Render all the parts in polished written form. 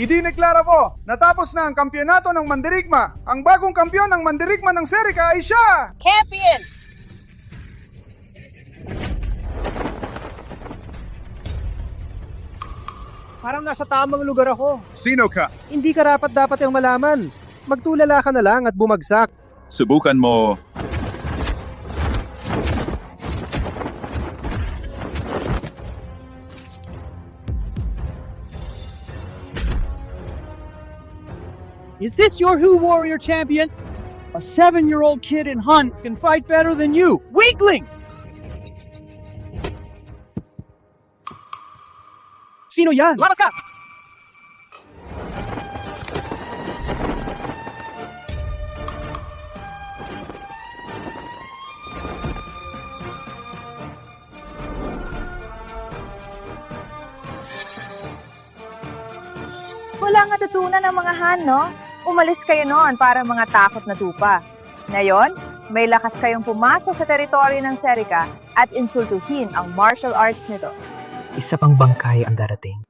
Idineklara ko, natapos na ang kampyonato ng Mandirigma. Ang bagong kampyon ng Mandirigma ng Serica ay siya! Champion! Parang nasa tamang lugar ako. Sino ka? Hindi karapat-dapat yung malaman. Magtulala ka na lang at bumagsak. Subukan mo. Is this your Who Warrior champion? A 7-year-old kid in Hunt can fight better than you. Weakling! Sino yan? Labas ka! Wala nga tutunan ng mga Han, no? Umalis kayo noon para mga takot na tupa. Ngayon, may lakas kayong pumasok sa teritoryo ng Serica at insultuhin ang martial arts nito. Isa pang bangkay ang darating.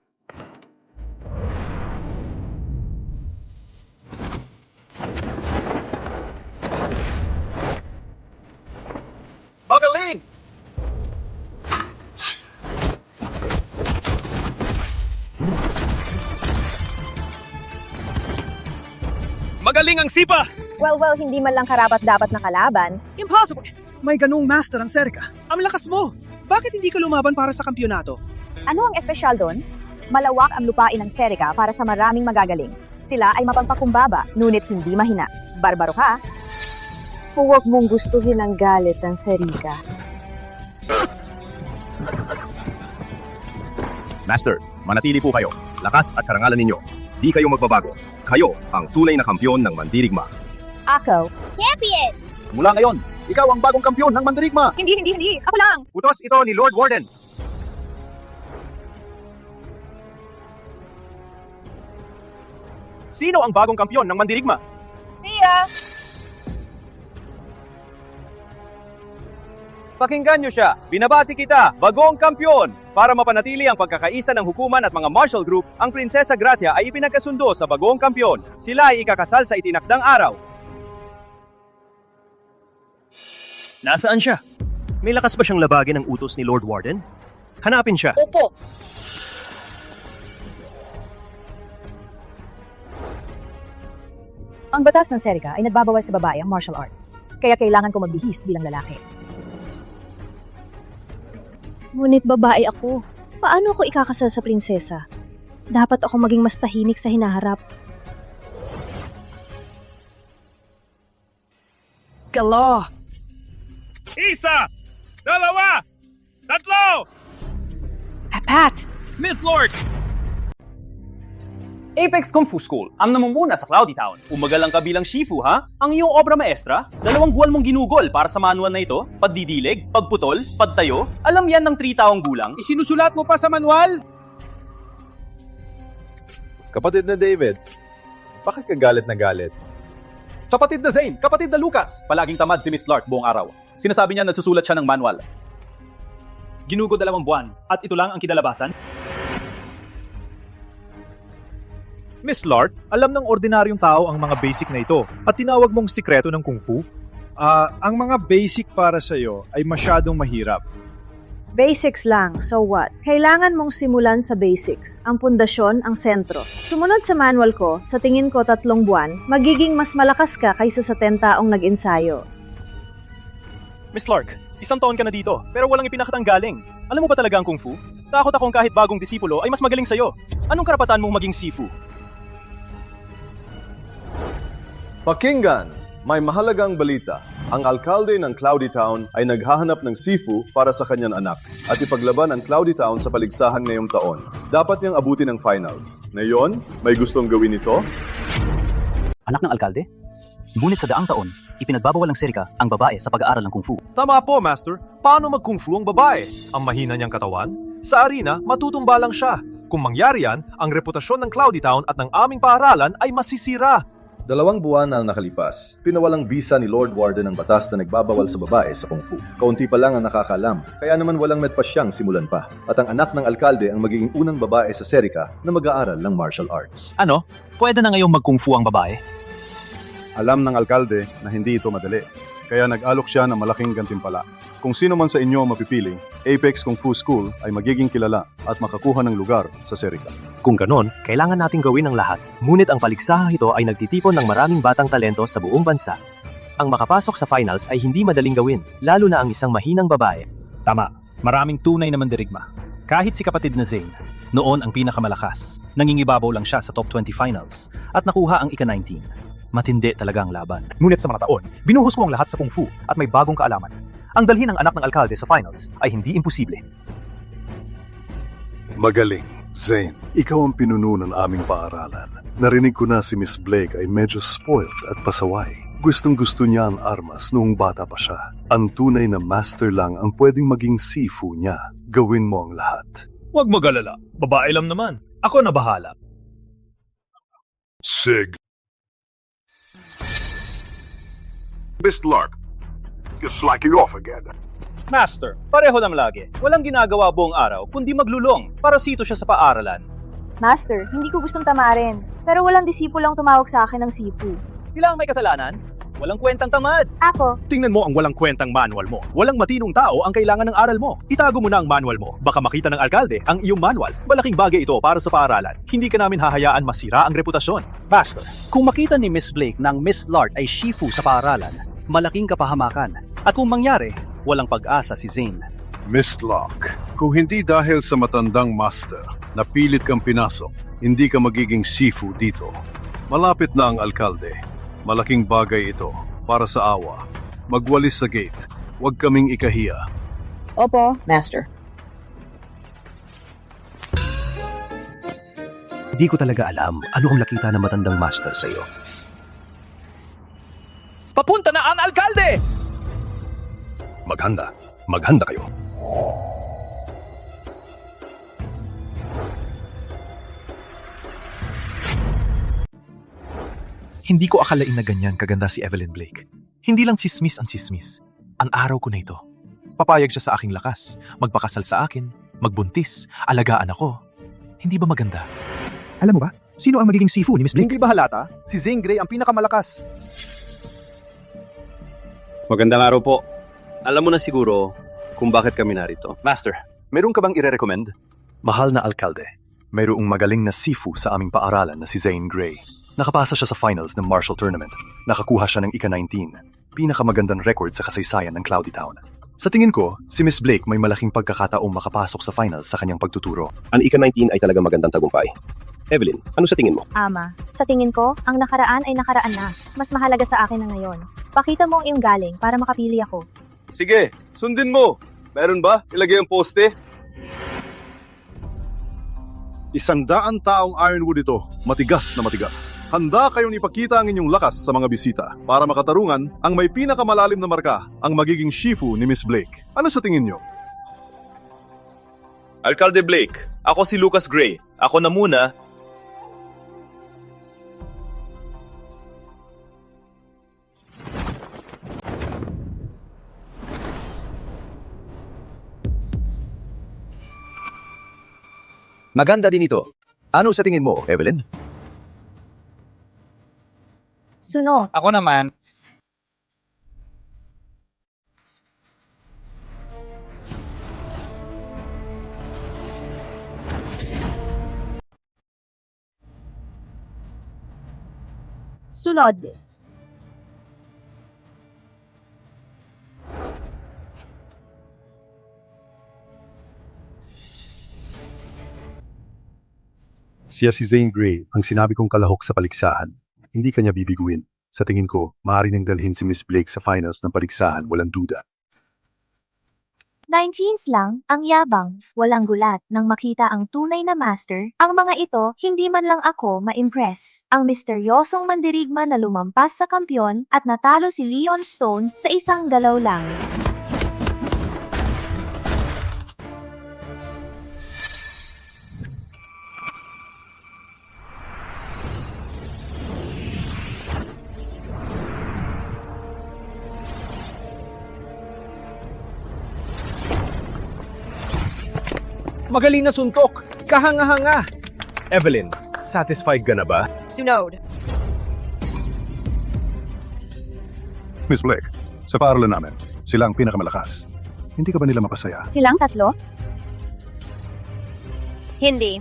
Magaling! Magaling ang sipa! Well, hindi man lang karapat-dapat na kalaban. Impossible! May ganung master ang Serica. Ang lakas mo! Bakit hindi ka lumaban para sa kampyonato? Ano ang espesyal doon? Malawak ang lupain ng Serica para sa maraming magagaling. Sila ay mapagpakumbaba, ngunit hindi mahina. Barbaro ka. Huwag mong gustuhin ang galit ng Serica. Master, manatili po kayo. Lakas at karangalan ninyo. Di kayo magbabago. Kayo ang tunay na kampyon ng Mandirigma. Ako? Champion! Mula ngayon, ikaw ang bagong kampyon ng Mandirigma. Hindi. Ako lang. Utos ito ni Lord Warden. Sino ang bagong kampyon ng Mandirigma? Siya! Pakinggan niyo siya. Binabati kita, bagong kampyon. Para mapanatili ang pagkakaisa ng hukuman at mga martial group, ang Prinsesa Gratia ay ipinagkasundo sa bagong kampyon. Sila ay ikakasal sa itinakdang araw. Nasaan siya? May lakas ba siyang labagin ang utos ni Lord Warden? Hanapin siya. Opo. Ang batas ng Serica ay nagbabawal sa babae ang martial arts. Kaya kailangan ko magbihis bilang lalaki. Ngunit babae ako. Paano ako ikakasal sa prinsesa? Dapat ako maging mas tahimik sa hinaharap. Gala! Isa! Dalawa! Tatlo! Apat! Miss Lord! Apex Kung Fu School, ang namumuna sa Cloudy Town. Umagal ang kabilang Shifu, ha? Ang iyong obra maestra? 2 buwan mong ginugol para sa manual na ito? Pagdidilig, pagputol, pagtayo? Alam yan ng 3 taong gulang? Isinusulat mo pa sa manual? Kapatid na David, bakit ka galit na galit? Kapatid na Zane, kapatid na Lucas. Palaging tamad si Miss Lark buong araw. Sinasabi niya nagsusulat siya ng manual. Ginugol 2 buwan at ito lang ang kidalabasan? Miss Lark, alam ng ordinaryong tao ang mga basic na ito at tinawag mong sikreto ng Kung Fu? Ang mga basic para sa'yo ay masyadong mahirap. Basics lang, so what? Kailangan mong simulan sa basics. Ang pundasyon, ang sentro. Sumunod sa manual ko, sa tingin ko 3 buwan, magiging mas malakas ka kaysa sa 10 taong nag-ensayo. Miss Lark, 1 taon ka na dito pero walang ipinakatang galing. Alam mo ba talaga ang Kung Fu? Takot akong kahit bagong disipulo ay mas magaling sa'yo. Anong karapatan mong maging Sifu? Pakinggan! May mahalagang balita. Ang alkalde ng Cloudy Town ay naghahanap ng Sifu para sa kanyang anak at ipaglaban ang Cloudy Town sa paligsahan ngayong taon. Dapat niyang abutin ang finals. Ngayon, may gustong gawin ito? Anak ng alkalde? Ngunit sa daang taon, ipinagbabawal ng Serica ang babae sa pag-aaral ng Kung Fu. Tama po, Master. Paano mag-Kung Fu ang babae? Ang mahina niyang katawan? Sa arena, matutumba lang siya. Kung mangyari yan, ang reputasyon ng Cloudy Town at ng aming paaralan ay masisira. 2 buwan na ang nakalipas, pinawalang bisa ni Lord Warden ang batas na nagbabawal sa babae sa Kung Fu. Kaunti pa lang ang nakakalam, kaya naman walang metpa siyang simulan pa. At ang anak ng alkalde ang magiging unang babae sa Serica na mag-aaral ng martial arts. Ano? Pwede na ngayong mag-kung fu ang babae? Alam ng alkalde na hindi ito madali, kaya nag-alok siya ng malaking gantimpala. Kung sino man sa inyo ang mapipili, Apex Kung Fu School ay magiging kilala at makakuha ng lugar sa Serica. Kung ganon, kailangan nating gawin ang lahat. Ngunit ang paligsaha ito ay nagtitipon ng maraming batang talento sa buong bansa. Ang makapasok sa finals ay hindi madaling gawin, lalo na ang isang mahinang babae. Tama, maraming tunay na mandirigma. Kahit si kapatid na Zane, noon ang pinakamalakas, nangingibabaw lang siya sa top 20 finals at nakuha ang ika-19. Matindi talaga ang laban. Ngunit sa mga taon, binuhos ko ang lahat sa Kung Fu at may bagong kaalaman. Ang dalhin ng anak ng alkalde sa finals ay hindi imposible. Magaling, Zane. Ikaw ang pinuno ng aming paaralan. Narinig ko na si Miss Blake ay medyo spoiled at pasaway. Gustong-gusto niya ang armas noong bata pa siya. Ang tunay na master lang ang pwedeng maging sifu niya. Gawin mo ang lahat. Huwag mag-alala. Babae lang naman. Ako na bahala. Sig. Miss Lark, you're slacking off again. Master, pareho lang lagi. Walang ginagawa buong araw, kundi maglulong. Parasito siya sa paaralan. Master, hindi ko gustong tamarin. Pero walang disipulang tumawag sa akin ng Sifu. Sila ang may kasalanan? Walang kwentang tamad. Ako. Tingnan mo ang walang kwentang manual mo. Walang matinong tao ang kailangan ng aral mo. Itago mo na ang manual mo. Baka makita ng alkalde ang iyong manual. Malaking bagay ito para sa paaralan. Hindi ka namin hahayaan masira ang reputasyon. Master, kung makita ni Miss Blake na ang Miss Lart ay shifu sa paaralan, malaking kapahamakan. At kung mangyari, walang pag-asa si Zane. Miss Lark, kung hindi dahil sa matandang master na pilit kang pinasok, hindi ka magiging sifu dito. Malapit na ang alkalde. Malaking bagay ito para sa awa. Magwalis sa gate. Huwag kaming ikahiya. Opo, Master. Di ko talaga alam ano ang nakita ng matandang master sa iyo. Papunta na ang alkalde! Maghanda. Maghanda kayo. Hindi ko akalain na ganyan kaganda si Evelyn Blake. Hindi lang chismis ang chismis. Ang araw ko na ito. Papayag siya sa aking lakas, magpakasal sa akin, magbuntis, alagaan ako. Hindi ba maganda? Alam mo ba, sino ang magiging sifu ni Miss Blake? Hindi ba halata? Si Zane Grey ang pinakamalakas. Magandang araw po. Alam mo na siguro kung bakit kami narito. Master, meron ka bang ire-recommend? Mahal na alkalde, mayroong magaling na sifu sa aming paaralan na si Zane Grey. Nakapasa siya sa finals ng martial tournament. Nakakuha siya ng ika-19. Pinakamagandang record sa kasaysayan ng Cloudy Town. Sa tingin ko, si Miss Blake may malaking pagkakataong makapasok sa finals sa kanyang pagtuturo. Ang ika-19 ay talagang magandang tagumpay. Evelyn, ano sa tingin mo? Ama, sa tingin ko, ang nakaraan ay nakaraan na. Mas mahalaga sa akin na ngayon. Pakita mo ang iyong galing para makapili ako. Sige, sundin mo. Meron ba? Ilagay ang poste. 100 taong Ironwood ito, matigas na matigas. Handa kayong ipakita ang inyong lakas sa mga bisita para makatarungan ang may pinakamalalim na marka, ang magiging shifu ni Miss Blake. Ano sa tingin nyo? Alkalde Blake, ako si Lucas Gray. Ako na muna. Maganda din ito. Ano sa tingin mo, Evelyn? Sunod. Ako naman. Sunod. Siya si Zane Grey, ang sinabi kong kalahok sa paligsahan. Hindi kanya bibiguin. Sa tingin ko, maaari nang dalhin si Miss Blake sa finals ng paligsahan, walang duda. 19th lang, ang yabang, walang gulat nang makita ang tunay na master. Ang mga ito, hindi man lang ako ma-impress. Ang misteryosong mandirigma na lumampas sa kampyon at natalo si Leon Stone sa isang galaw lang. Magaling na suntok! Kahanga-hanga! Evelyn, satisfied ka na ba? Sunod. Miss Blake, sa paaralan namin, sila ang pinakamalakas. Hindi ka ba nila mapasaya? Silang tatlo? Hindi.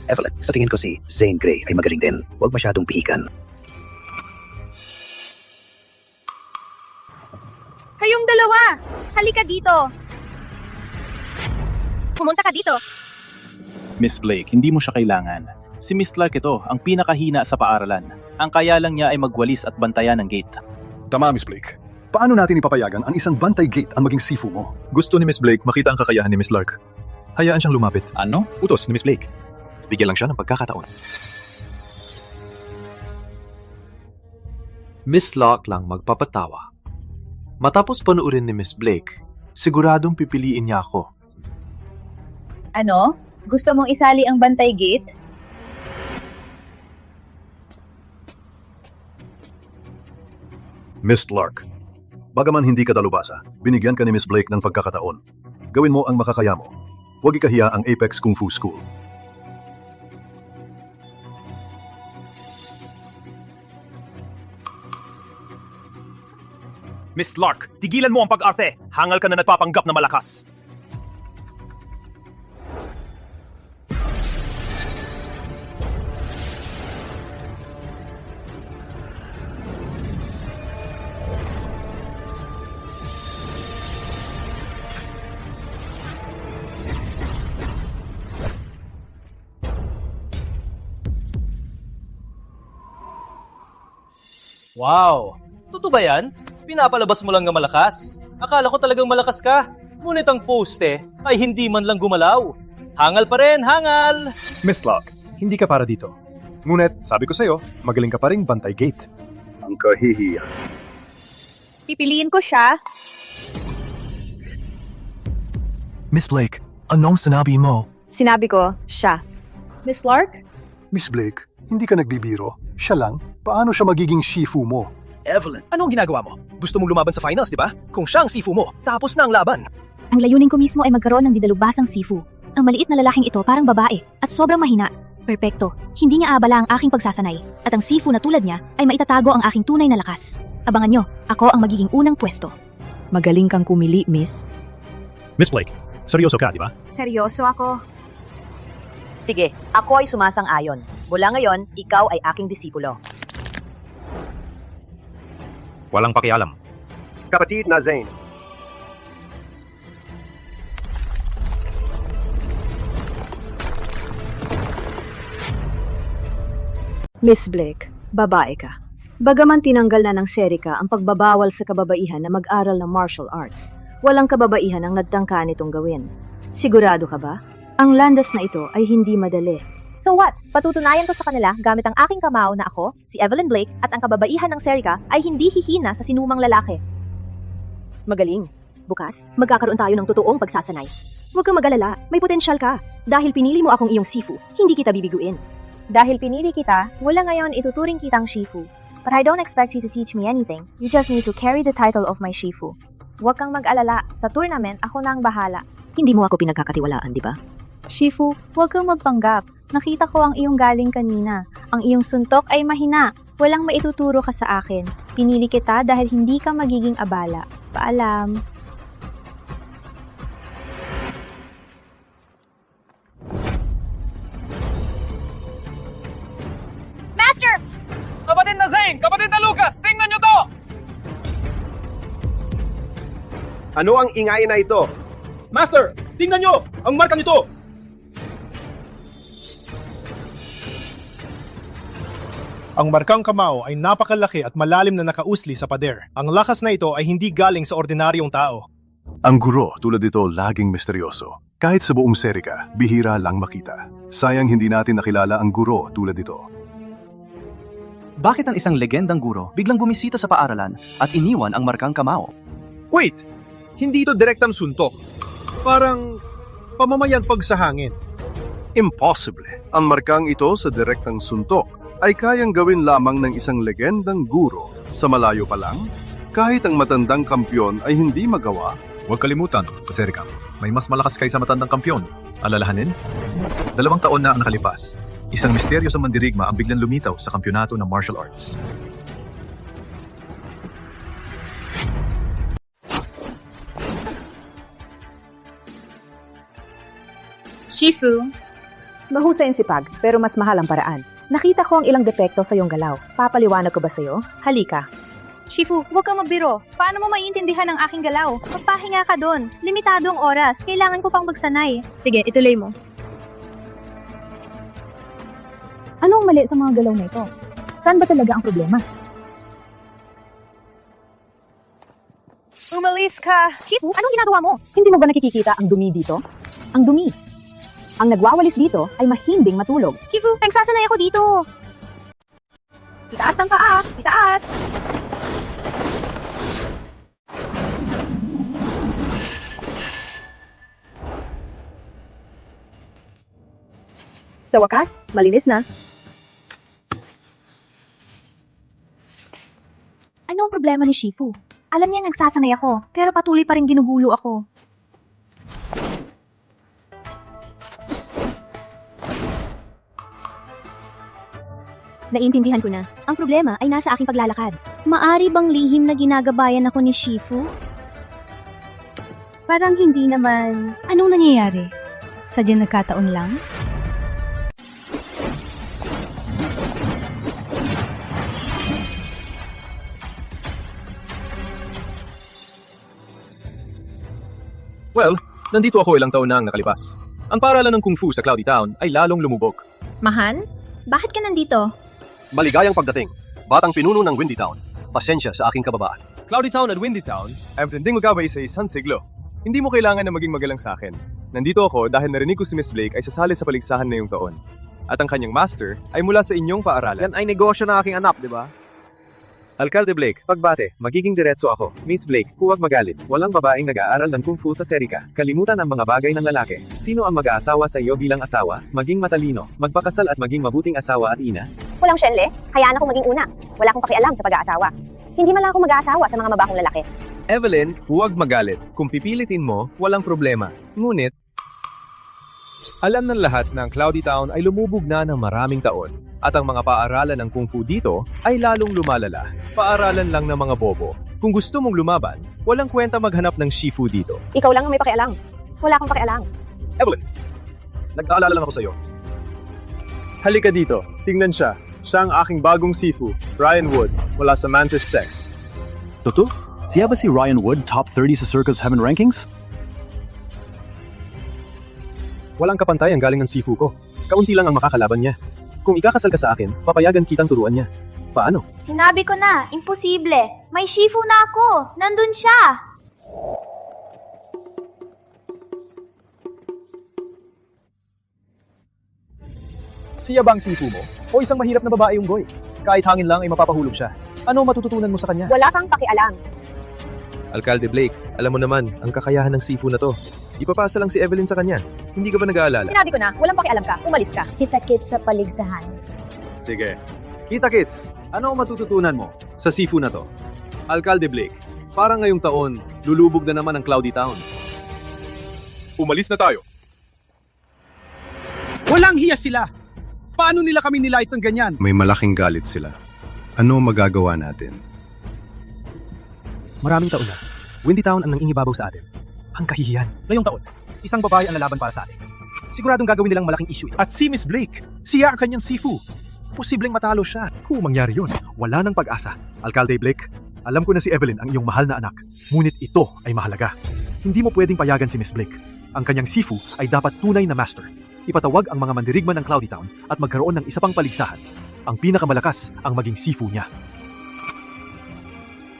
Evelyn, sa tingin ko si Zane Grey ay magaling din. Huwag masyadong pihikan. Kayong dalawa! Halika dito! Pumunta ka dito! Miss Blake, hindi mo siya kailangan. Si Miss Clark ito, ang pinakahina sa paaralan. Ang kaya lang niya ay magwalis at bantayan ng gate. Tama, Miss Blake. Paano natin ipapayagan ang isang bantay gate ang maging sifu mo? Gusto ni Miss Blake makita ang kakayahan ni Miss Lark. Hayaan siyang lumapit. Ano? Utos ni Miss Blake. Bigyan lang siya ng pagkakataon. Miss Lark lang magpapatawa. Matapos panuorin ni Miss Blake, siguradong pipiliin niya ako. Ano? Gusto mong isali ang bantay gate? Miss Lark, bagaman hindi ka dalubhasa, binigyan ka ni Miss Blake ng pagkakataon. Gawin mo ang makakaya mo. Huwag ikahiya ang Apex Kung Fu School. Miss Lark, tigilan mo ang pag-arte. Hangal ka na nagpapanggap na malakas. Wow! Totoo ba yan? Pinapalabas mo lang ng malakas? Akala ko talagang malakas ka. Ngunit ang poste ay hindi man lang gumalaw. Hangal pa rin, hangal! Miss Lark, hindi ka para dito. Ngunit, sabi ko sa'yo, magaling ka pa ring bantay gate. Ang kahihiyan. Pipiliin ko siya. Miss Blake, anong sinabi mo? Sinabi ko, siya. Miss Lark? Miss Blake, hindi ka nagbibiro. Siya lang. Paano siya magiging shifu mo? Evelyn, ano ang ginagawa mo? Gusto mong lumaban sa finals, di ba? Kung siya ang sifu mo, tapos na ang laban. Ang layunin ko mismo ay magkaroon ng didalubhasang sifu. Ang maliit na lalaking ito parang babae at sobrang mahina. Perpekto. Hindi niya aabala ang aking pagsasanay. At ang sifu na tulad niya ay maitatago ang aking tunay na lakas. Abangan nyo, ako ang magiging unang pwesto. Magaling kang kumili, miss. Miss Blake, seryoso ka, di ba? Seryoso ako. Sige, ako ay sumasang-ayon. Mula ngayon, ikaw ay aking disipulo. Walang pakialam. Kapatid na Zane. Miss Blake, babae ka. Bagaman tinanggal na ng Serika ang pagbabawal sa kababaihan na mag-aral ng martial arts, walang kababaihan ang nagtangka nitong gawin. Sigurado ka ba? Ang landas na ito ay hindi madali. So what? Patutunayan ko sa kanila gamit ang aking kamao na ako, si Evelyn Blake, at ang kababaihan ng Serika ay hindi hihina sa sinumang lalaki. Magaling. Bukas, magkakaroon tayo ng totoong pagsasanay. Huwag kang mag-alala, may potensyal ka. Dahil pinili mo akong iyong sifu, hindi kita bibiguin. Dahil pinili kita, mula ngayon ituturing kitang Shifu. But I don't expect you to teach me anything. You just need to carry the title of my Shifu. Huwag kang mag-alala, sa tournament ako na ang bahala. Hindi mo ako pinagkakatiwalaan, di ba? Shifu, huwag kang magpanggap. Nakita ko ang iyong galing kanina. Ang iyong suntok ay mahina. Walang maituturo ka sa akin. Pinili kita dahil hindi ka magiging abala. Paalam. Master! Kapatid na Zane! Kapatid na Lucas! Tingnan nyo to! Ano ang ingay na ito? Master, tingnan nyo! Ang markang ito! Ang markang kamao ay napakalaki at malalim na nakausli sa pader. Ang lakas na ito ay hindi galing sa ordinaryong tao. Ang guro tulad ito laging misteryoso. Kahit sa buong Serika, bihira lang makita. Sayang hindi natin nakilala ang guro tulad ito. Bakit ang isang legendang guro biglang bumisita sa paaralan at iniwan ang markang kamao? Wait! Hindi ito direktang suntok. Parang pamamayagpag sa hangin. Impossible. Ang markang ito sa direktang suntok ay kayang gawin lamang ng isang legendang guro sa malayo pa lang. Kahit ang matandang kampyon ay hindi magawa, Huwag kalimutan, sa Serie Cup, may mas malakas kaysa matandang kampyon. Alalahanin? 2 taon na ang nakalipas. Isang misteryo sa mandirigma ang biglang lumitaw sa kampyonato ng martial arts. Shifu, mahusay ang sipag, pero mas mahal ang paraan. Nakita ko ang ilang depekto sa iyong galaw. Papaliwanag ko ba sa'yo? Halika. Shifu, huwag kang mabiro. Paano mo maiintindihan ang aking galaw? Magpahinga ka doon. Limitado ang oras. Kailangan ko pang magsanay. Sige, ituloy mo. Ano ang mali sa mga galaw na ito? Saan ba talaga ang problema? Umalis ka! Shifu, anong ginagawa mo? Hindi mo ba nakikita ang dumi dito? Ang dumi. Ang nagwawalis dito ay mahimbing matulog. Shifu, nagsasanay ako dito. Itaas ang paa. Itaas. Sa wakas, malinis na. Ano ang problema ni Shifu? Alam niya nagsasanay ako, pero patuloy pa rin ginugulo ako. Naiintindihan ko na. Ang problema ay nasa aking paglalakad. Maari bang lihim na ginagabayan ako ni Shifu? Parang hindi naman. Anong nangyayari? Sadyang nagkataon lang? Well, nandito ako ilang taon na ang nakalipas. Ang paaralan ng Kung Fu sa Cloudy Town ay lalong lumubog. Mahan? Bakit ka nandito? Maligayang pagdating. Batang pinuno ng Windy Town. Pasensya sa aking kababaan. Cloudy Town at Windy Town ay matinding magkabay sa isang siglo. Hindi mo kailangan na maging magalang sa akin. Nandito ako dahil narinig ko si Miss Blake ay sasali sa paligsahan ngayong taon. At ang kanyang master ay mula sa inyong paaralan. Yan ay negosyo ng aking anak, di ba? Alcalde Blake, pagbate, magiging diretso ako. Miss Blake, huwag magalit. Walang babaeng nag-aaral ng Kung Fu sa Serika. Kalimutan ang mga bagay ng lalaki. Sino ang mag-aasawa sa iyo bilang asawa? Maging matalino, magpakasal at maging mabuting asawa at ina? Walang Shenle, hayaan ako maging una. Wala akong pakialam sa pag-aasawa. Hindi man lang ako mag-aasawa sa mga mabahong lalaki. Evelyn, huwag magalit. Kung pipilitin mo, walang problema. Ngunit, alam ng lahat na ang Cloudy Town ay lumubog na ng maraming taon. At ang mga paaralan ng Kung Fu dito ay lalong lumalala. Paaralan lang ng mga bobo. Kung gusto mong lumaban, walang kwenta maghanap ng Shifu dito. Ikaw lang ang may pakialam. Wala akong pakialam. Evelyn, nag-aalala lang ako sa iyo. Halika dito, tingnan siya. Siya ang aking bagong Shifu, Ryan Wood, mula sa Mantis Sect. Toto? Siya ba si Ryan Wood, top 30 sa Circus Heaven rankings? Walang kapantay ang galing ng Shifu ko. Kaunti lang ang makakalaban niya. Kung ikakasal ka sa akin, papayagan kitang turuan niya. Paano? Sinabi ko na, imposible. May Shifu na ako. Nandun siya. Siya ba ang Shifu mo? O isang mahirap na babae yung Goy? Kahit hangin lang ay mapapahulog siya. Ano ang matututunan mo sa kanya? Wala kang pakialam. Alcalde Blake, alam mo naman, ang kakayahan ng Shifu na to. Ipapasa lang si Evelyn sa kanya. Hindi ka ba nag-aalala? Sinabi ko na, walang pakialam ka. Umalis ka. Kita-kit sa paligsahan. Sige. Kita-kits, ano ang matututunan mo sa Shifu na to? Alcalde Blake, parang ngayong taon, lulubog na naman ang Cloudy Town. Umalis na tayo. Walang hiya sila! Paano nila kami nilait ng ganyan? May malaking galit sila. Ano magagawa natin? Maraming taon na. Windy Town ang nangingibabaw sa atin. Ang kahihiyan. Ngayong taon, isang babae ang lalaban para sa atin. Siguradong gagawin nilang malaking issue ito. At si Miss Blake, siya ang kanyang Shifu. Posibleng matalo siya. Kung mangyari yun, wala nang pag-asa. Alcalde Blake, alam ko na si Evelyn ang iyong mahal na anak. Ngunit ito ay mahalaga. Hindi mo pwedeng payagan si Miss Blake. Ang kanyang Shifu ay dapat tunay na master. Ipatawag ang mga mandirigma ng Cloudy Town at magkaroon ng isa pang paligsahan. Ang pinakamalakas ang maging Shifu niya.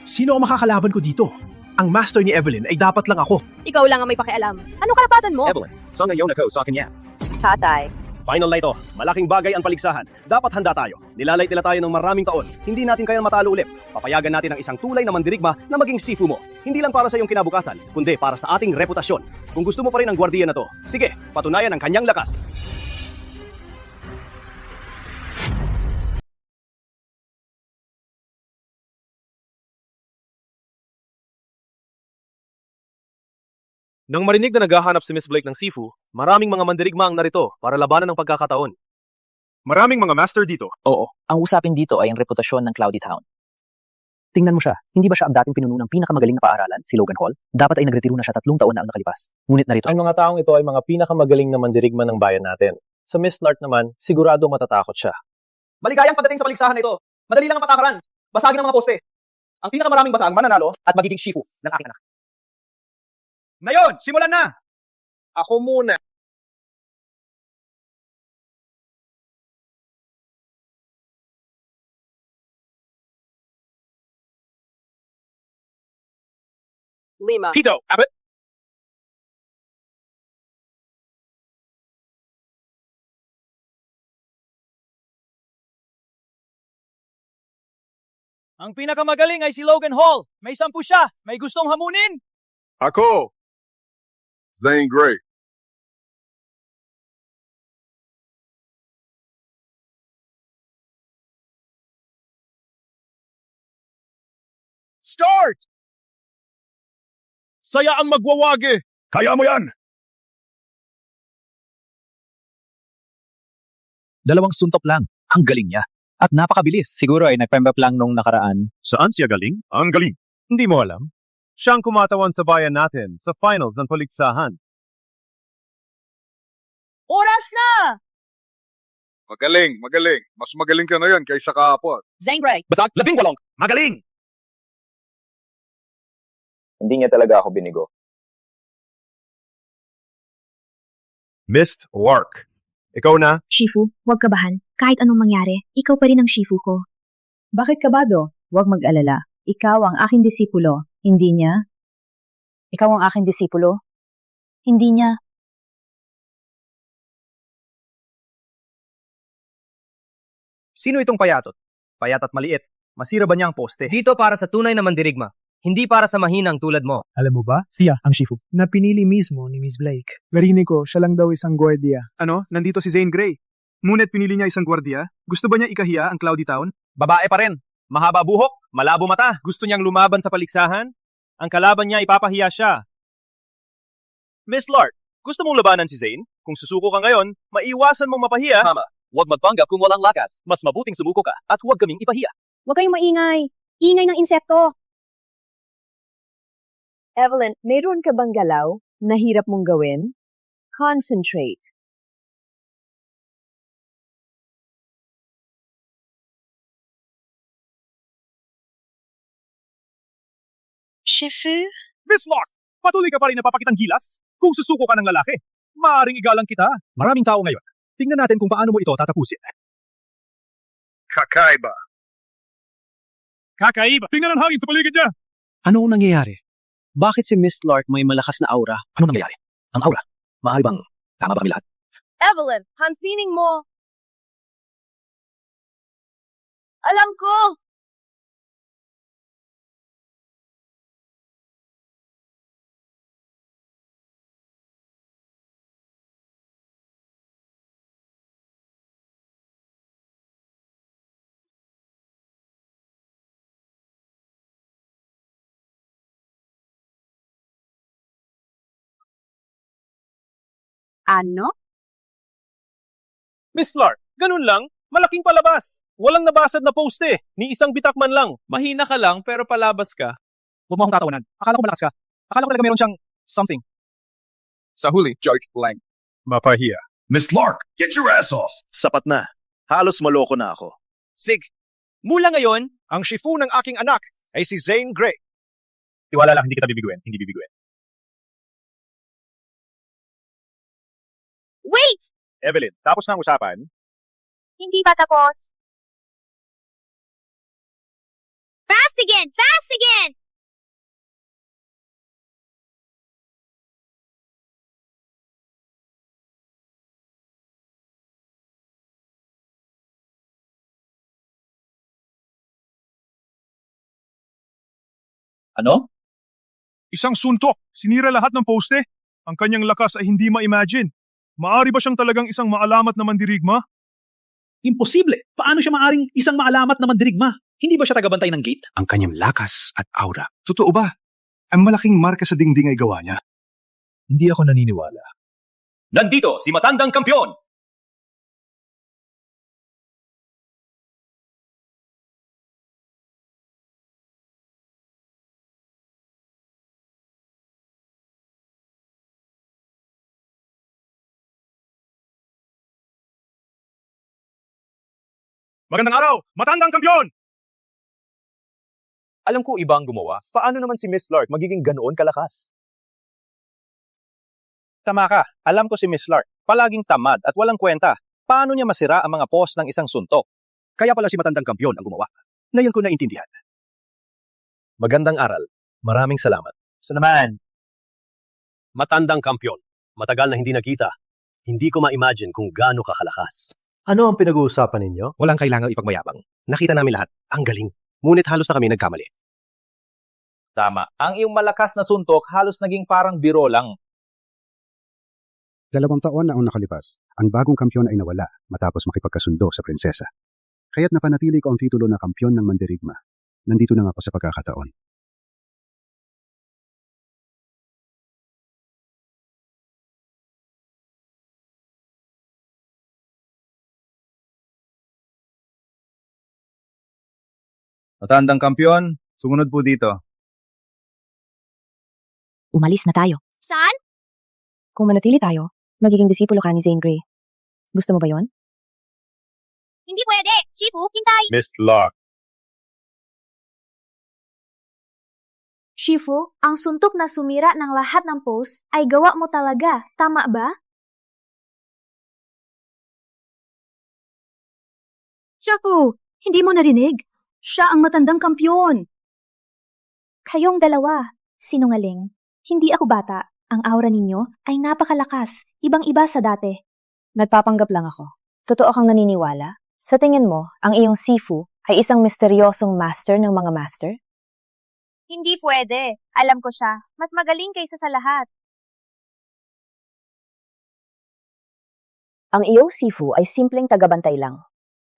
Sino ang makakalaban ko dito? Ang master ni Evelyn ay dapat lang ako. Ikaw lang ang may pakialam. Anong karapatan mo? Evelyn, sa ngayon ako sa kanya. Tatay. Final na ito. Malaking bagay ang paligsahan. Dapat handa tayo. Nilalait nila tayo ng maraming taon. Hindi natin kaya matalo ulit. Papayagan natin ang isang tulay na mandirigma na maging Shifu mo. Hindi lang para sa iyong kinabukasan, kundi para sa ating reputasyon. Kung gusto mo pa rin ang gwardiya na to, sige, patunayan ang kanyang lakas. Nang marinig na naghahanap si Miss Blake ng Sifu, maraming mga mandirigma ang narito para labanan ng pagkakataon. Maraming mga master dito. Oo, ang usapin dito ay ang reputasyon ng Cloudy Town. Tingnan mo siya, hindi ba siya ang dating pinuno ng pinakamagaling na paaralan, si Logan Hall? Dapat ay nagretiro na siya 3 taon na ang nakalipas. Ngunit narito Ang mga taong ito ay mga pinakamagaling na mandirigma ng bayan natin. Sa Miss Lark naman, sigurado matatakot siya. Maligayang pagdating sa paligsahan na ito. Madali lang ang patakaran. Basagin ang mga poste. Ang pinakamaraming basag mananalo at magiging Shifu ng aking anak. Ngayon, simulan na! Ako muna. Lima. Pito, Abbott. Ang pinakamagaling ay si Logan Hall. May 10 siya. May gustong hamunin? Ako! Zane Grey. Start! Saya ang magwawagi. Kaya mo yan! 2 suntok lang. Ang galing niya. At napakabilis. Siguro ay nagpembap lang nung nakaraan. Saan siya galing? Ang galing. Hindi mo alam? Siyang kumatawan sa bayan natin sa finals ng paligsahan. Oras na! Magaling, magaling. Mas magaling ka na yan kaysa kahapon. Zane Grey. Basag, 18! Magaling! Hindi niya talaga ako binigo. Missed Lark. Ikaw na? Shifu, huwag kabahan. Kahit anong mangyari, ikaw pa rin ang Shifu ko. Bakit kabado? Huwag mag-alala. Ikaw ang aking disipulo. Hindi niya? Ikaw ang aking disipulo? Hindi niya. Sino itong payatot? Payat at maliit. Masira ba niya ang poste? Dito para sa tunay na mandirigma. Hindi para sa mahinang tulad mo. Alam mo ba, siya ang Shifu na pinili mismo ni Miss Blake. Narinig ko, siya lang daw isang gwardiya. Ano? Nandito si Zane Grey. Ngunit pinili niya isang gwardiya? Gusto ba niya ikahiya ang Cloudy Town? Babae pa rin. Mahaba buhok, malabo mata. Gusto niyang lumaban sa paligsahan? Ang kalaban niya ipapahiya siya. Miss Lark, gusto mong labanan si Zane? Kung susuko ka ngayon, maiwasan mong mapahiya. Tama. Huwag magpanggap kung walang lakas. Mas mabuting sumuko ka at huwag kaming ipahiya. Huwag kayong maingay. Ingay ng insekto. Evelyn, mayroon ka bang galaw na hirap mong gawin? Concentrate. Shifu? Miss Lark, patuloy ka pa rin napapakitang gilas? Kung susuko ka ng lalaki, maaaring igalang kita. Maraming tao ngayon. Tingnan natin kung paano mo ito tatapusin. Kakaiba. Kakaiba. Tingnan ang hangin sa paligid niya. Ano ang nangyayari? Bakit si Miss Lark may malakas na aura? Ano nangyayari? Ang aura? Mahal bang tama ba kami lahat? Evelyn, hansining mo. Alam ko! Ano? Miss Lark, ganun lang. Malaking palabas. Walang nabasad na poste. Ni isang bitak man lang. Mahina ka lang pero palabas ka. Huwag mo akong tatawanan. Akala ko malakas ka. Akala ko talaga meron siyang something. Sa huli, joke lang. Mapahiya. Miss Lark, get your ass off! Sapat na. Halos maloko na ako. Sig, mula ngayon, ang Shifu ng aking anak ay si Zane Grey. Tiwala lang, hindi kita bibiguin. Hindi bibiguin. Wait! Evelyn, tapos na ang usapan. Hindi pa tapos. Fast again! Fast again! Ano? Isang suntok. Sinira lahat ng poste. Ang kanyang lakas ay hindi ma-imagine. Maari ba siyang talagang isang maalamat na mandirigma? Imposible! Paano siya maaring isang maalamat na mandirigma? Hindi ba siya tagabantay ng gate? Ang kanyang lakas at aura. Totoo ba? Ang malaking marka sa dingding ay gawa niya. Hindi ako naniniwala. Nandito si matandang kampyon! Magandang araw! Matandang kampyon! Alam ko iba ang gumawa. Paano naman si Miss Lark magiging ganoon kalakas? Tama ka. Alam ko si Miss Lark. Palaging tamad at walang kwenta. Paano niya masira ang mga post ng isang suntok? Kaya pala si matandang kampyon ang gumawa. Ngayon ko naintindihan. Magandang aral. Maraming salamat. Sa naman. Matandang kampyon. Matagal na hindi nakita. Hindi ko ma-imagine kung gaano kakalakas. Ano ang pinag-uusapan ninyo? Walang kailangang ipagmayabang. Nakita namin lahat. Ang galing. Ngunit halos na kami nagkamali. Tama. Ang iyong malakas na suntok halos naging parang biro lang. 2 taon na ang nakalipas, ang bagong kampyon ay nawala matapos makipagkasundo sa prinsesa. Kaya't napanatili ko ang titulo na kampyon ng Mandirigma. Nandito na ako sa pagkakataon. Matandang kampyon, sumunod po dito. Umalis na tayo. Saan? Kung manatili tayo, magiging disipulo ka ni Zane Grey. Gusto mo ba yon? Hindi pwede! Shifu, hintay! Miss Lark. Shifu, ang suntok na sumira ng lahat ng post ay gawa mo talaga, tama ba? Shifu, hindi mo narinig? Siya ang matandang kampyon. Kayong dalawa, sinungaling. Hindi ako bata. Ang aura ninyo ay napakalakas, ibang-iba sa dati. Nagpapanggap lang ako. Totoo kang naniniwala? Sa tingin mo, ang iyong Sifu ay isang misteryosong master ng mga master? Hindi pwede. Alam ko siya. Mas magaling kaysa sa lahat. Ang iyong Sifu ay simpleng tagabantay lang.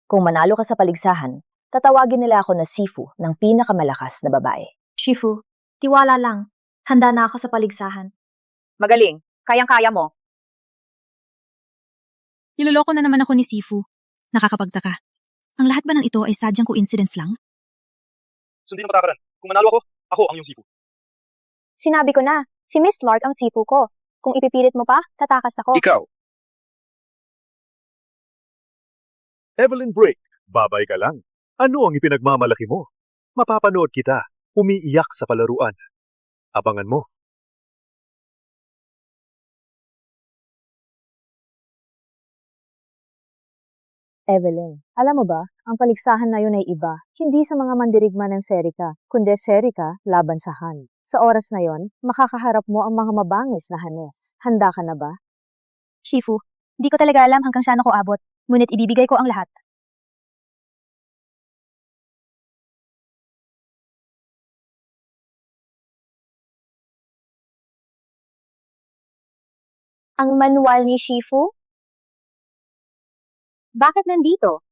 Kung manalo ka sa paligsahan, tatawagin nila ako na Sifu ng pinakamalakas na babae. Shifu, tiwala lang. Handa na ako sa paligsahan. Magaling. Kayang-kaya mo. Niloloko na naman ako ni Sifu. Nakakapagtaka. Ang lahat ba ng ito ay sadyang coincidence lang? Sundin mo takaran. Kung manalo ako ang iyong Sifu. Sinabi ko na, si Miss Lark ang Sifu ko. Kung ipipilit mo pa, tatakas ako. Ikaw. Evelyn Blake, babay ka lang. Ano ang ipinagmamalaki mo? Mapapanood kita, umiiyak sa palaruan. Abangan mo. Evelyn, alam mo ba, ang paligsahan na yun ay iba. Hindi sa mga mandirigma ng Serika, kundi Serika laban sa Han. Sa oras na yon, makakaharap mo ang mga mabangis na Hanes. Handa ka na ba? Shifu, di ko talaga alam hanggang saan ako abot. Ngunit ibibigay ko ang lahat. Ang manual ni Shifu? Bakit nandito?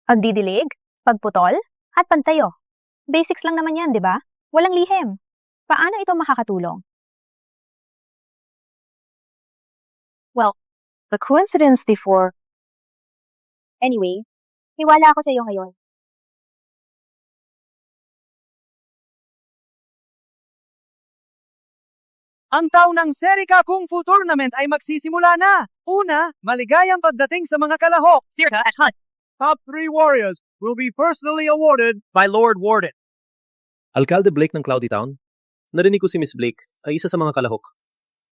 Pagdidilig, pagputol, at pagtayo. Basics lang naman yan, di ba? Walang lihim. Paano ito makakatulong? Well, the coincidence before. Anyway, hiwala ako sa iyo ngayon. Ang taunang Serika Kung Fu Tournament ay magsisimula na. Una, maligayang pagdating sa mga kalahok. Serika at Hunt. Top 3 warriors will be personally awarded By Lord Warden. Alcalde Blake ng Cloudy Town? Narinig ko si Miss Blake ay isa sa mga kalahok.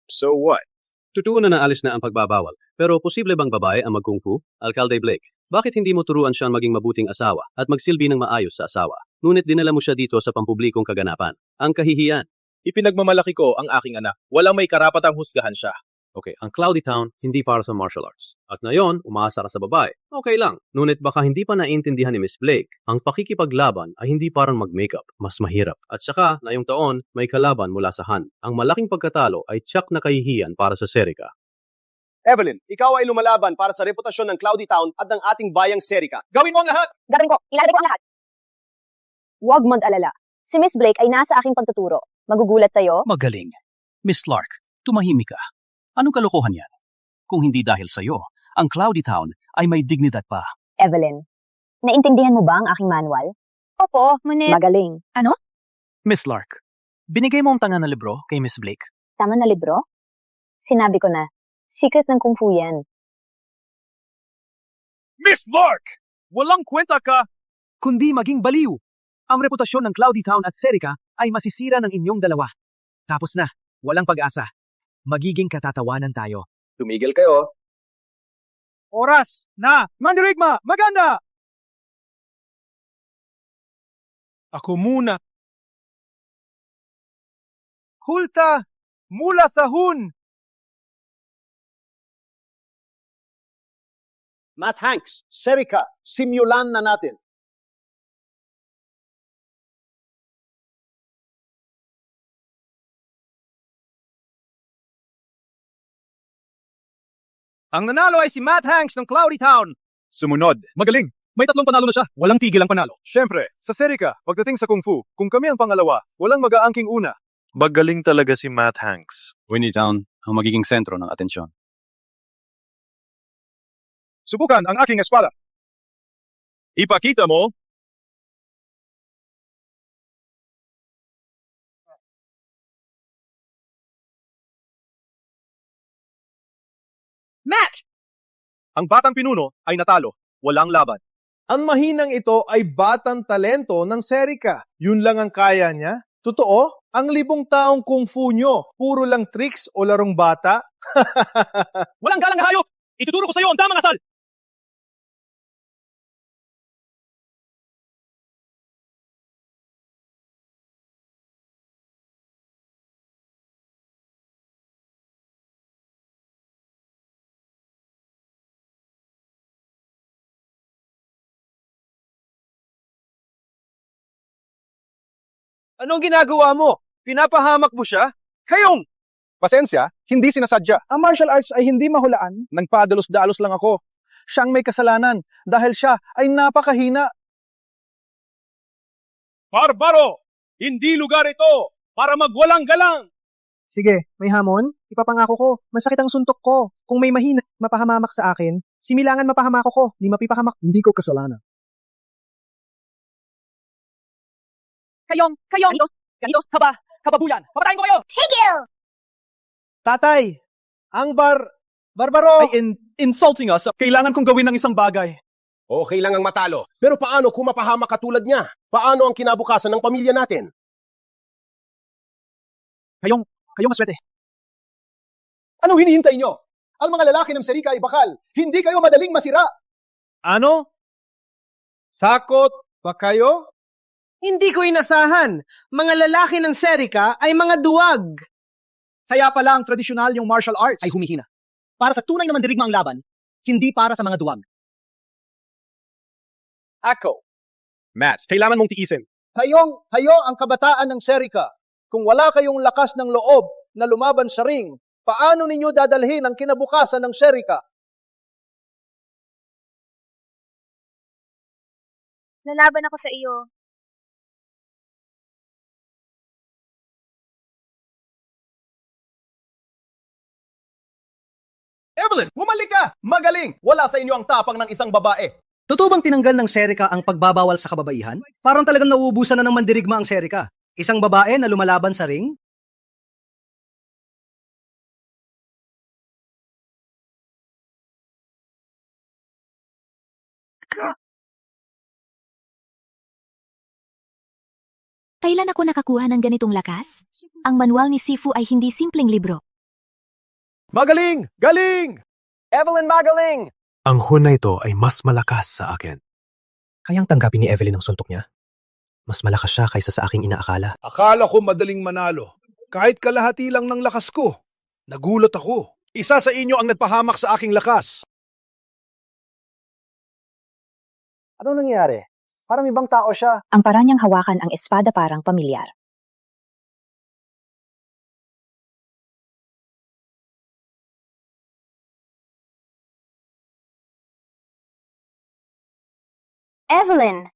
So what? Tutuunan na naalis na ang pagbabawal. Pero posible bang babae ang mag-kung fu? Alcalde Blake, bakit hindi mo turuan siyang maging mabuting asawa at magsilbi ng maayos sa asawa? Ngunit dinala mo siya dito sa pampublikong kaganapan. Ang kahihiyan. Ipinagmamalaki ko ang aking anak. Walang may karapatang husgahan siya. Okay, ang Cloudy Town hindi para sa martial arts. At ngayon, umaasa ka sa babae. Okay lang. Ngunit baka hindi pa naiintindihan ni Miss Blake, ang pakikipaglaban ay hindi parang mag-makeup. Mas mahirap. At saka, ngayong taon, may kalaban mula sa Han. Ang malaking pagkatalo ay tiyak na kahihiyan para sa Serika. Evelyn, ikaw ay lumalaban para sa reputasyon ng Cloudy Town at ng ating bayang Serika. Gawin mo ang lahat! Gagawin ko. Ilalagay ko ang lahat. Huwag mag-alala. Si Miss Blake ay nasa aking pagtuturo. Magugulat tayo? Magaling. Miss Lark, tumahimik ka. Anong kalokohan yan? Kung hindi dahil sa'yo, ang Cloudy Town ay may dignidad pa. Evelyn, naintindihan mo ba ang aking manual? Opo, ngunit... Magaling. Ano? Miss Lark, binigay mo ang tanga na libro kay Miss Blake? Tama na libro? Sinabi ko na, secret ng kung fu yan. Miss Lark! Walang kwenta ka! Kundi maging baliw. Ang reputasyon ng Cloudy Town at Serica ay masisira ng inyong dalawa. Tapos na, walang pag-asa. Magiging katatawanan tayo. Tumigil kayo. Oras na! Mandirigma! Maganda! Ako muna. Hulta! Mula sa Hun! Matt Hanks, Serica, simulan na natin. Ang nanalo ay si Matt Hanks ng Cloudy Town. Sumunod. Magaling! May 3 panalo na siya. Walang tigil ang panalo. Siyempre, sa Serica, pagdating sa Kung Fu, kung kami ang pangalawa, walang mag-aangking una. Magaling talaga si Matt Hanks. Winnie Town ang magiging sentro ng atensyon. Subukan ang aking espada. Ipakita mo. Matt! Ang batang pinuno ay natalo. Walang laban. Ang mahinang ito ay batang talento ng Serica. Yun lang ang kaya niya? Totoo? Ang 5 taong kung fu nyo, puro lang tricks o larong bata? Walang galang na hayop! Ituturo ko sa iyo ang tamang asal! Anong ginagawa mo? Pinapahamak mo siya? Kayong! Pasensya, hindi sinasadya. Ang martial arts ay hindi mahulaan. Nagpadalos-dalos lang ako. Siyang may kasalanan dahil siya ay napakahina. Barbaro! Hindi lugar ito para magwalang galang! Sige, may hamon? Ipapangako ko, masakit ang suntok ko. Kung may mahina, mapahamamak sa akin. Similangan mapahamako ko, di mapipahamak. Hindi ko kasalanan. Kayong, ganito, kababuyan. Papatayin ko kayo! Tigil! Tatay, ang barbaro... Ay, insulting us. Kailangan kong gawin ng isang bagay. Okay lang ang matalo. Pero paano kung mapahamak katulad niya? Paano ang kinabukasan ng pamilya natin? Kayong maswerte. Anong hinihintay nyo? Ang mga lalaki ng Serica ay bakal. Hindi kayo madaling masira. Ano? Takot ba kayo? Hindi ko inasahan. Mga lalaki ng Serica ay mga duwag. Kaya pala ang tradisyonal yung martial arts ay humihina. Para sa tunay na mandirigma ang laban, hindi para sa mga duwag. Ako. Matt, kailangan mong tiisin. Kayo ang kabataan ng Serica. Kung wala kayong lakas ng loob na lumaban sa ring, paano ninyo dadalhin ang kinabukasan ng Serica? Lalaban ako sa iyo. Evelyn, bumalik ka! Magaling! Wala sa inyo ang tapang ng isang babae. Totoo bang tinanggal ng Serica ang pagbabawal sa kababaihan? Parang talagang nauubusan na ng mandirigma ang Serica. Isang babae na lumalaban sa ring? Kailan ako nakakuha ng ganitong lakas? Ang manual ni Sifu ay hindi simpleng libro. Magaling! Galing! Evelyn, magaling! Ang Hun na ito ay mas malakas sa akin. Kayang tanggapin ni Evelyn ang suntok niya? Mas malakas siya kaysa sa aking inaakala. Akala ko madaling manalo. Kahit kalahati lang ng lakas ko. Nagulat ako. Isa sa inyo ang nagpahamak sa aking lakas. Anong nangyari? Parang ibang tao siya. Ang parang niyang hawakan ang espada parang pamilyar. Evelyn,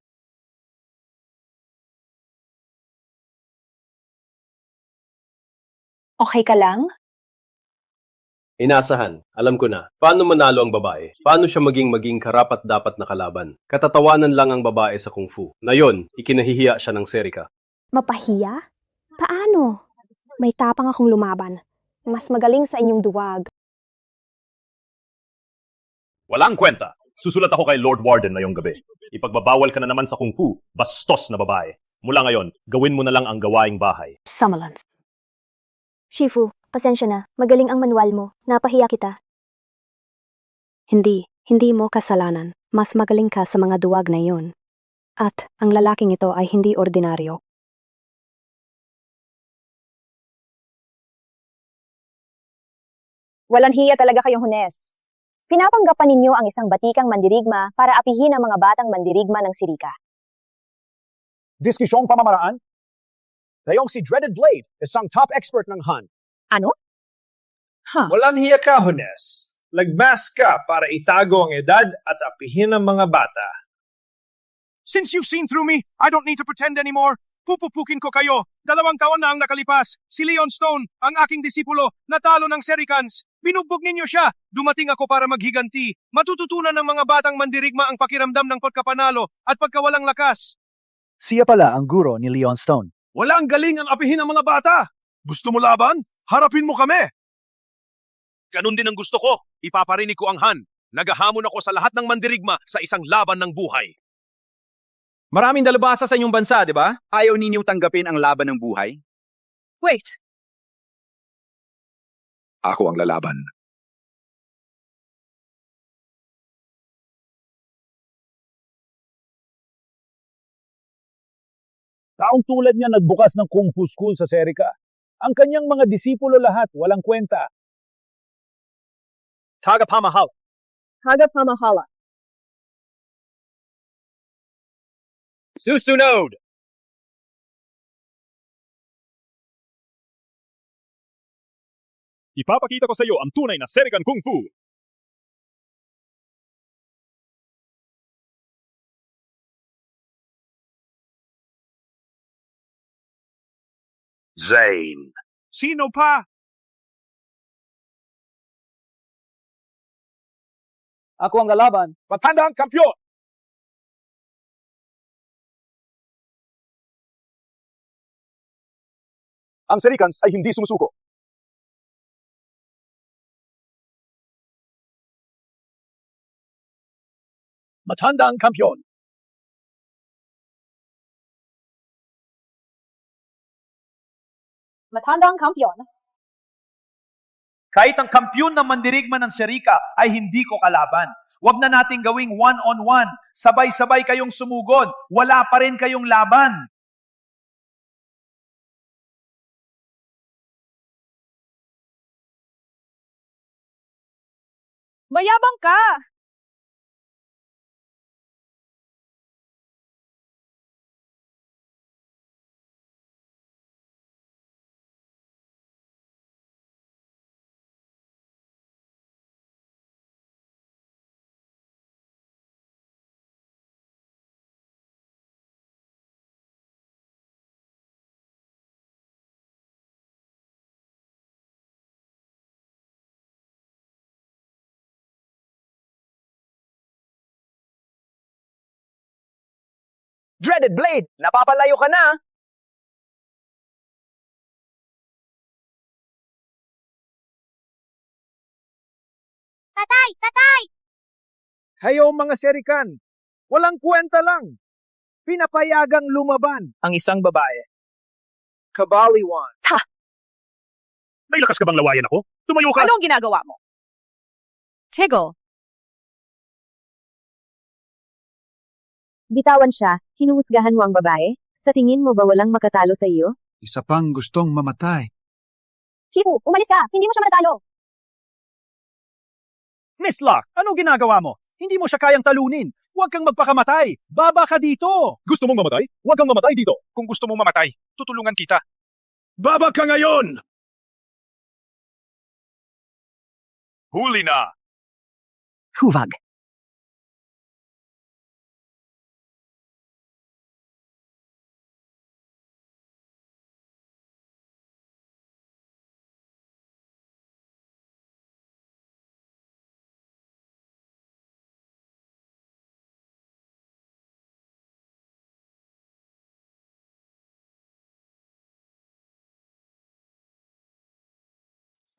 Okay ka lang? Inasahan, alam ko na. Paano manalo ang babae? Paano siya maging karapat-dapat na kalaban? Katatawanan lang ang babae sa kung fu. Na yon, ikinahihiya siya ng Serika. Mapahiya? Paano? May tapang akong lumaban. Mas magaling sa inyong duwag. Walang kwenta. Susulat ako kay Lord Warden ngayong gabi. Ipagbabawal ka na naman sa kung fu, bastos na babae. Mula ngayon, gawin mo na lang ang gawaing bahay. Samalans. Shifu, pasensya na. Magaling ang manual mo. Napahiya kita. Hindi mo kasalanan. Mas magaling ka sa mga duwag na iyon. At ang lalaking ito ay hindi ordinaryo. Walang hiya talaga kayong Hunes. Pinapanggapan ninyo ang isang batikang mandirigma para apihin ang mga batang mandirigma ng Sirika. Diskisyong pamamaraan? Dayong si Dreaded Blade, isang top expert ng Han. Ano? Walang hiya ka, Hunes. Lagmas ka para itago ang edad at apihin ang mga bata. Since you've seen through me, I don't need to pretend anymore. Pupupukin ko kayo. 2 taon na ang nakalipas. Si Leon Stone, ang aking disipulo, natalo ng Serikans. Binugbog ninyo siya. Dumating ako para maghiganti. Matututunan ng mga batang mandirigma ang pakiramdam ng pagkapanalo at pagkawalang lakas. Siya pala ang guro ni Leon Stone. Walang galing ang apihin ng mga bata. Gusto mo laban? Harapin mo kami. Ganun din ang gusto ko. Ipaparinig ko ang Han. Nagahamon ako sa lahat ng mandirigma sa isang laban ng buhay. Maraming dalubhasa sa inyong bansa, di ba? Ayaw ninyong tanggapin ang laban ng buhay? Wait. Ako ang lalaban. Taong tulad niya nagbukas ng Kung Fu School sa Serika. Ang kanyang mga disipulo lahat walang kwenta. Tagapamahala. Tagapamahala. Susunod! Ipapakita ko sa iyo ang tunay na Serikan Kung Fu. Zane. Sino pa? Ako ang lalaban. Matanda ang kampyon! Ang Serikans ay hindi sumusuko. Matanda ang kampyon. Matanda ang kampyon. Kahit ang kampyon ng mandirigma ng Serika ay hindi ko kalaban. Huwag na nating gawing one-on-one. Sabay-sabay kayong sumugod. Wala pa rin kayong laban. Mayabang ka! Dreaded Blade! Napapalayo ka na! Tatay! Tatay! Hayo mga Serikan, walang kwenta lang. Pinapayagang lumaban ang isang babae. Kabaliwan. Ha! May lakas ka bang lawayan ako? Tumayo ka! Anong ginagawa mo? Tiggle. Bitawan siya, hinuhusgahan mo ang babae? Sa tingin mo ba walang makatalo sa iyo? Isa pang gustong mamatay. Shifu, umalis ka! Hindi mo siya matatalo! Miss Locke, anong ginagawa mo? Hindi mo siya kayang talunin. Huwag kang magpakamatay. Baba ka dito. Gusto mong mamatay? Huwag kang mamatay dito. Kung gusto mong mamatay, tutulungan kita. Baba ka ngayon! Huli na! Huvag.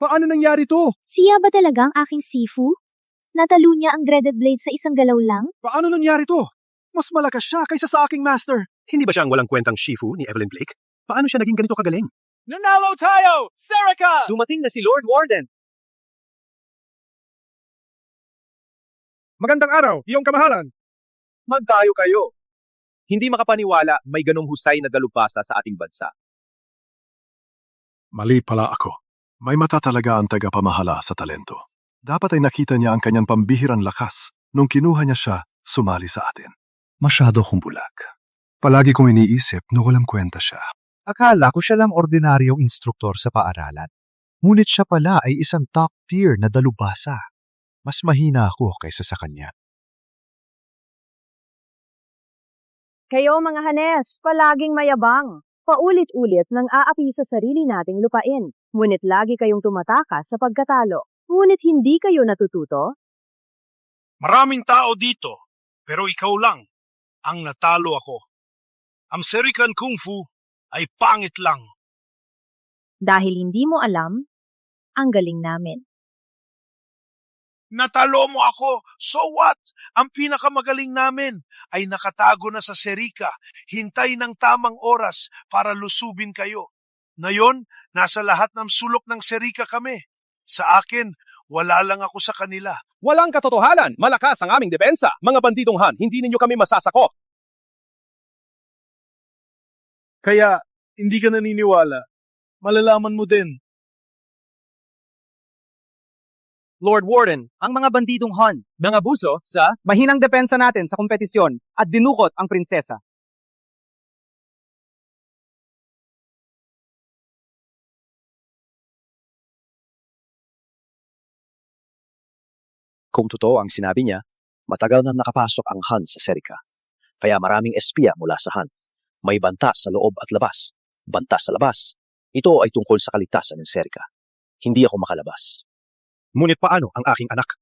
Paano nangyari to? Siya ba talaga ang aking Sifu? Natalo niya ang dreaded blade sa isang galaw lang? Paano nangyari to? Mas malakas siya kaysa sa aking master. Hindi ba siya ang walang kwentang Shifu ni Evelyn Blake? Paano siya naging ganito kagaling? Nanalo tayo! Serica! Dumating na si Lord Warden. Magandang araw, iyong kamahalan. Magtayo kayo. Hindi makapaniwala may ganong husay na dalubhasa sa ating bansa. Mali pala ako. May mata talaga ang tagapamahala sa talento. Dapat ay nakita niya ang kanyang pambihirang lakas nung kinuha niya siya sumali sa atin. Masyado kong bulag. Palagi kong iniisip na walang kwenta siya. Akala ko siya lang ordinaryong instruktor sa paaralan. Ngunit siya pala ay isang top tier na dalubhasa. Mas mahina ako kaysa sa kanya. Kayo mga Hanes, palaging mayabang. Paulit-ulit nang aapi sa sarili nating lupain. Ngunit lagi kayong tumatakas sa pagkatalo. Ngunit hindi kayo natututo? Maraming tao dito, pero ikaw lang ang natalo ako. Ang Serikan Kung Fu ay pangit lang. Dahil hindi mo alam, ang galing namin. Natalo mo ako, so what? Ang pinakamagaling namin ay nakatago na sa Serika, hintay ng tamang oras para lusubin kayo. Ngayon, nasa lahat ng sulok ng Serika kami. Sa akin, wala lang ako sa kanila. Walang katotohanan. Malakas ang aming depensa. Mga bandidong Han, hindi ninyo kami masasakop. Kaya, hindi ka naniniwala. Malalaman mo din. Lord Warden, ang mga bandidong Han, Nangabuso sa mahinang depensa natin sa kompetisyon at dinukot ang prinsesa. Kung totoo ang sinabi niya, matagal na nakapasok ang Han sa Serika. Kaya maraming espiya mula sa Han. May banta sa loob at labas. Banta sa labas. Ito ay tungkol sa kaligtasan ng Serika. Hindi ako makalabas. Ngunit paano ang aking anak?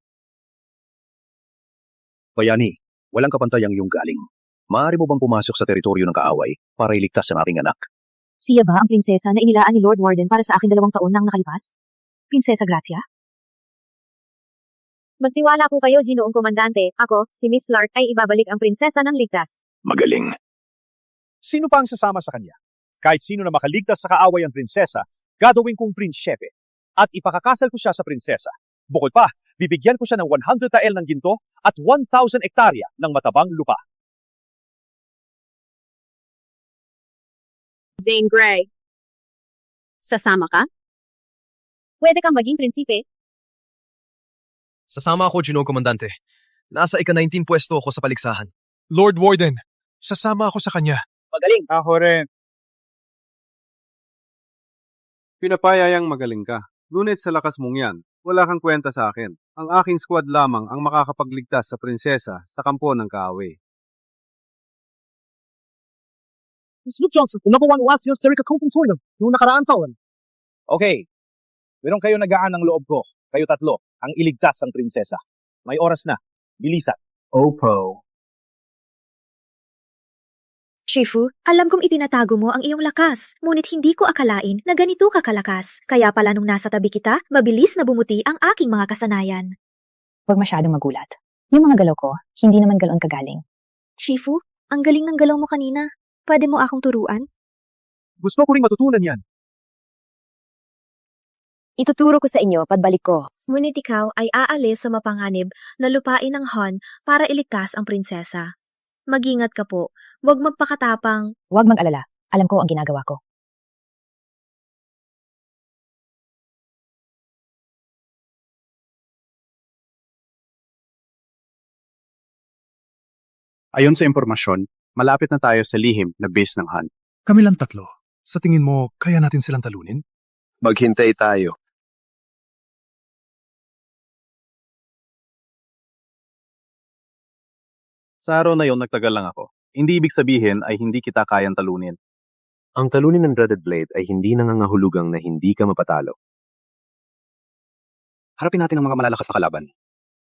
Bayani, walang kapantay ang iyong galing. Maaari mo bang pumasok sa teritoryo ng kaaway para iligtas ang aking anak? Siya ba ang prinsesa na inilaan ni Lord Warden para sa akin 2 taon nang nakalipas? Prinsesa Gratia? Magtiwala po kayo, Ginoong Komandante. Ako, si Miss Lark, ay ibabalik ang prinsesa ng ligtas. Magaling. Sino pa ang sasama sa kanya? Kahit sino na makaligtas sa kaaway ang prinsesa, gagawin kong prinsype. At ipakakasal ko siya sa prinsesa. Bukod pa, bibigyan ko siya ng 100 tael ng ginto at 1,000 hektarya ng matabang lupa. Zane Grey. Sasama ka? Pwede kang maging prinsipe. Sasama ako, Ginoong Komandante. Nasa ika-19 pwesto ako sa paligsahan. Lord Warden, sasama ako sa kanya. Magaling. Ako rin. Pinapayayang magaling ka. Ngunit sa lakas mong yan, wala kang kwenta sa akin. Ang aking squad lamang ang makakapagligtas sa prinsesa sa kampo ng kaaway. Miss Luke Johnson, number 1 was yung Serika Kung Fu Tournament noong nakaraang taon. Okay. Meron kayo nagaan ng loob ko. Kayo tatlo, ang iligtas ang prinsesa. May oras na. Bilisan. Opo. Shifu, alam kong itinatago mo ang iyong lakas, ngunit hindi ko akalain na ganito ka kalakas. Kaya pala nung nasa tabi kita, mabilis na bumuti ang aking mga kasanayan. Huwag masyadong magulat. Yung mga galaw ko, hindi naman galoon kagaling. Shifu, ang galing ng galaw mo kanina. Pwede mo akong turuan? Gusto ko ring matutunan yan. Ituturo ko sa inyo pagbalik ko. Ngunit ikaw ay aalis sa mapanganib na lupain ng Han para iligtas ang prinsesa. Mag-ingat ka po. Huwag magpakatapang. Huwag mag-alala. Alam ko ang ginagawa ko. Ayon sa impormasyon, malapit na tayo sa lihim na base ng Han. Kami lang tatlo. Sa tingin mo, kaya natin silang talunin? Maghintay tayo. Sa araw na yon, nagtagal lang ako. Hindi ibig sabihin ay hindi kita kayang talunin. Ang talunin ng Dreaded Blade ay hindi nangangahulugang na hindi ka mapatalo. Harapin natin ang mga malalakas na kalaban.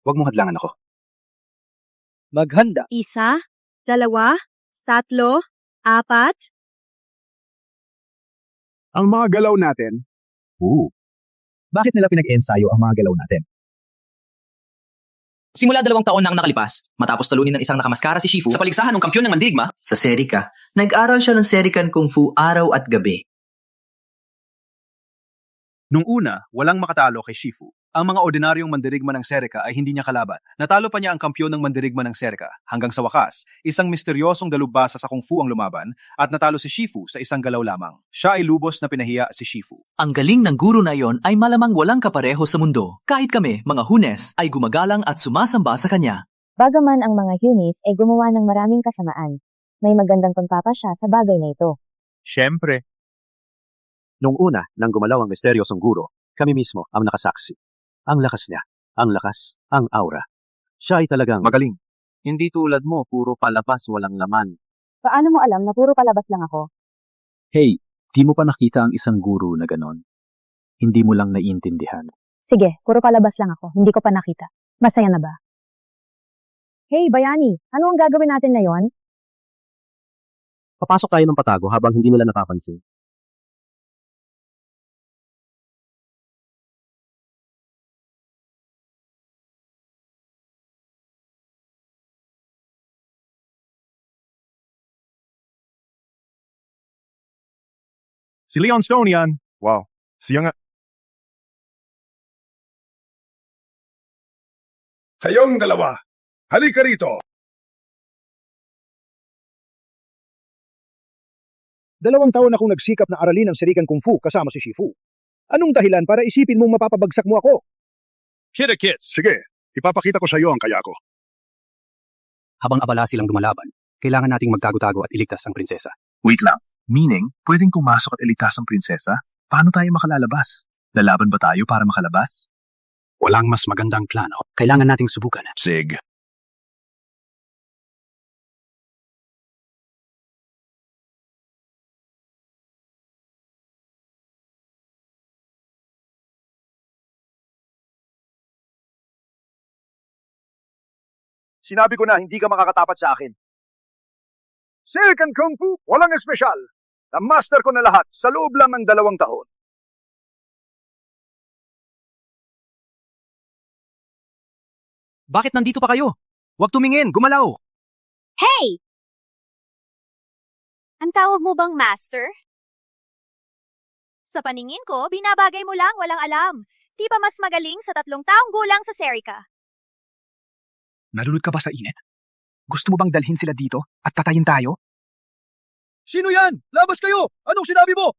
Huwag mong hadlangan ako. Maghanda. 1, 2, 3, 4. Ang mga galaw natin, Bakit nila pinag-ensayo ang mga galaw natin? Simula 2 taon na ang nakalipas, matapos talunin ng isang nakamaskara si Shifu sa paligsahan ng kampyon ng mandirigma, Sa Serika, nag-aral siya ng Serikan Kung Fu araw at gabi. Nung una, walang makatalo kay Shifu. Ang mga ordinaryong mandirigma ng Serika ay hindi niya kalaban. Natalo pa niya ang kampyon ng mandirigma ng Serika. Hanggang sa wakas, isang misteryosong dalubhasa sa Kung Fu ang lumaban at natalo si Shifu sa isang galaw lamang. Siya ay lubos na pinahiya si Shifu. ang galing ng guro na iyon ay malamang walang kapareho sa mundo. Kahit kami, mga Hunes, ay gumagalang at sumasamba sa kanya. Bagaman ang mga Hunis ay gumawa ng maraming kasamaan, may magandang pagpapasya sa bagay na ito. Siyempre. Nung una, nang gumalaw ang misteryosong guro, kami mismo ang nakasaksi. Ang lakas niya, ang lakas, ang aura. Siya ay talagang magaling. Hindi tulad mo, puro palabas walang laman. Paano mo alam na puro palabas lang ako? Hey, di mo pa nakita ang isang guru na ganon? Hindi mo lang naiintindihan. Sige, puro palabas lang ako. Hindi ko pa nakita. Masaya na ba? Hey, Bayani, ano ang gagawin natin ngayon? Papasok tayo ng patago habang hindi nila napapansin. Si Leon Stone yan. Wow, siya nga. Kayong dalawa, halika rito. 2 taon akong nagsikap na aralin ang Serikan Kung Fu kasama si Shifu. Anong dahilan para isipin mong mapapabagsak mo ako? Kits. Sige, ipapakita ko sa iyo ang kaya ko. Habang abala silang lumalaban, kailangan nating magtago-tago at iligtas ang prinsesa. Wait lang. Meaning, pwedeng pumasok at iligtas ang prinsesa? Paano tayo makalalabas? Lalaban ba tayo para makalabas? Walang mas magandang plano. Kailangan nating subukan. Sig. Sinabi ko na hindi ka makakatapat sa akin. Serikan Kung Fu, walang espesyal. Na-master ko na lahat sa loob lang ng 2 taon. Bakit nandito pa kayo? Huwag tumingin, gumalaw! Hey! Ang tawag mo bang master? Sa paningin ko, binabagay mo lang, walang alam. Di ba mas magaling sa 3 taong gulang sa Serika? Nalulod ka ba sa init? Gusto mo bang dalhin sila dito at tatayin tayo? Sino yan? Labas kayo! Anong sinabi mo?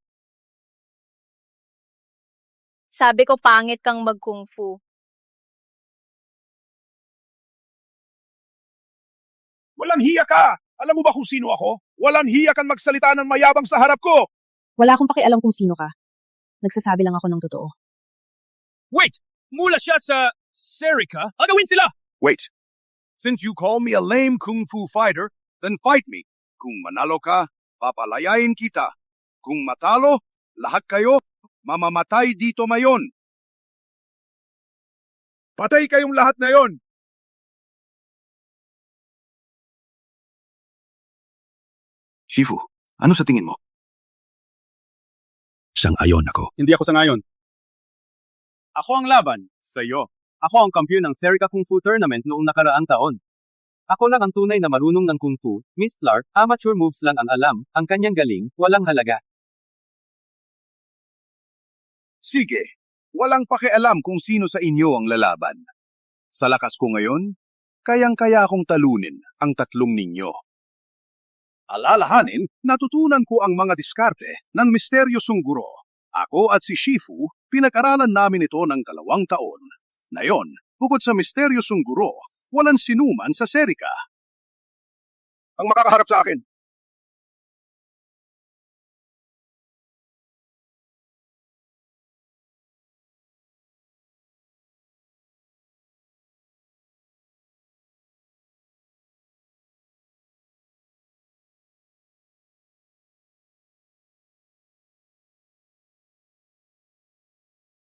Sabi ko pangit kang mag-kung fu. Walang hiya ka! Alam mo ba kung sino ako? Walang hiya kang magsalita ng mayabang sa harap ko! Wala akong pakialam kung sino ka. Nagsasabi lang ako ng totoo. Wait! Mula siya sa Serika? Agawin sila! Wait. Since you call me a lame kung fu fighter, then fight me. Kung manalo ka, papalayain kita. Kung matalo, lahat kayo, mamamatay dito mayon. Patay kayong lahat na yon! Shifu, ano sa tingin mo? Sang-ayon ako. Hindi ako sangayon. Ako ang laban sa iyo. Ako ang kampiyon ng Serika Kung Fu Tournament noong nakaraang taon. Ako lang ang tunay na marunong ng Kung Fu. Miss Clark, amateur moves lang ang alam. Ang kanyang galing, walang halaga. Sige, walang pakialam kung sino sa inyo ang lalaban. Sa lakas ko ngayon, kayang-kaya akong talunin ang 3 ninyo. Alalahanin, natutunan ko ang mga diskarte ng misteryosong guro. Ako at si Shifu, pinag-aralan namin ito ng 2 taon. Ngayon, bukod sa misteryosong guro, walang sinuman sa Serika ang makakaharap sa akin.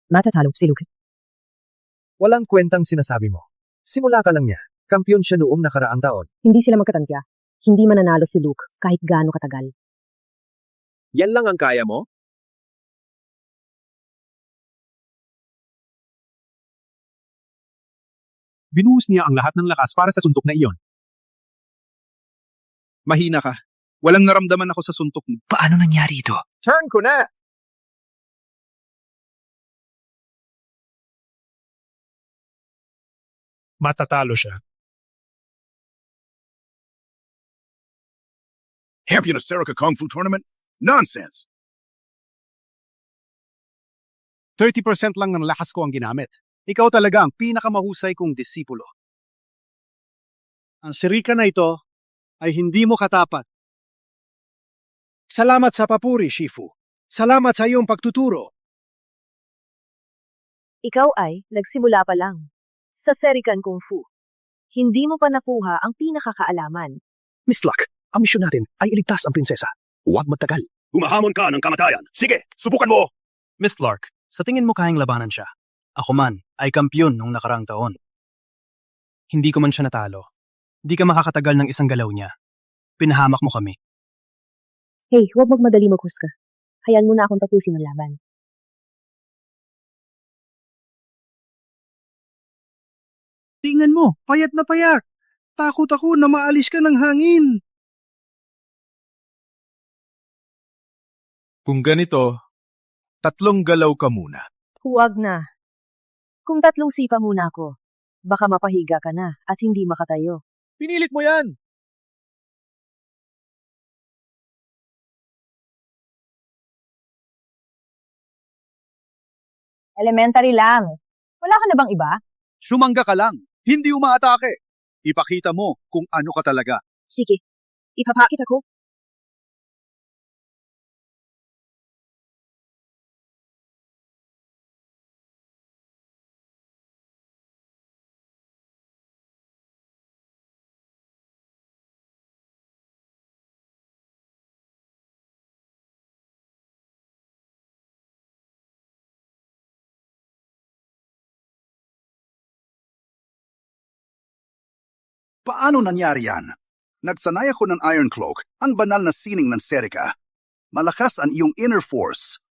Matatalo si Luke. Walang kwentang sinasabi mo. Simula ka lang niya. Kampiyon siya noong nakaraang taon. Hindi sila magkatantya. Hindi mananalo si Luke kahit gaano katagal. Yan lang ang kaya mo? Binuhos niya ang lahat ng lakas para sa suntok na iyon. Mahina ka. Walang naramdaman ako sa suntok mo. Paano nangyari ito? Turn ko na! Matatalo siya. Have you in a Serica Kung Fu tournament? Nonsense! 30% lang ng lakas ko ang ginamit. Ikaw talaga ang pinakamahusay kong disipulo. Ang sirika na ito ay hindi mo katapat. Salamat sa papuri, Shifu. Salamat sa iyong pagtuturo. Ikaw ay nagsimula pa lang. Sa Serikan Kung Fu. Hindi mo pa nakuha ang pinakakaalaman. Miss Luck, ang misyon natin ay iligtas ang prinsesa. Huwag magtagal. Humahamon ka ng kamatayan. Sige, subukan mo! Miss Lark, sa tingin mo kayang labanan siya? Ako man ay kampyon nung nakarang taon. Hindi ko man siya natalo. Di ka makakatagal ng isang galaw niya. Pinahamak mo kami. Hey, huwag magmadali maghusga. Hayaan mo na akong tapusin ang laban. Tingnan mo, payat na payat. Takot ako na maalis ka ng hangin. Kung ganito, 3 galaw ka muna. Huwag na. Kung 3 sipa muna ako, baka mapahiga ka na at hindi makatayo. Pinilit mo yan! Elementary lang. Wala ka na bang iba? Sumangga ka lang. Hindi umaatake. Ipakita mo kung ano ka talaga. Sige, ipapakita ko. Paano nangyari yan? Nagsanay ako ng Iron Cloak, ang banal na sining ng Serica. Malakas ang iyong inner force.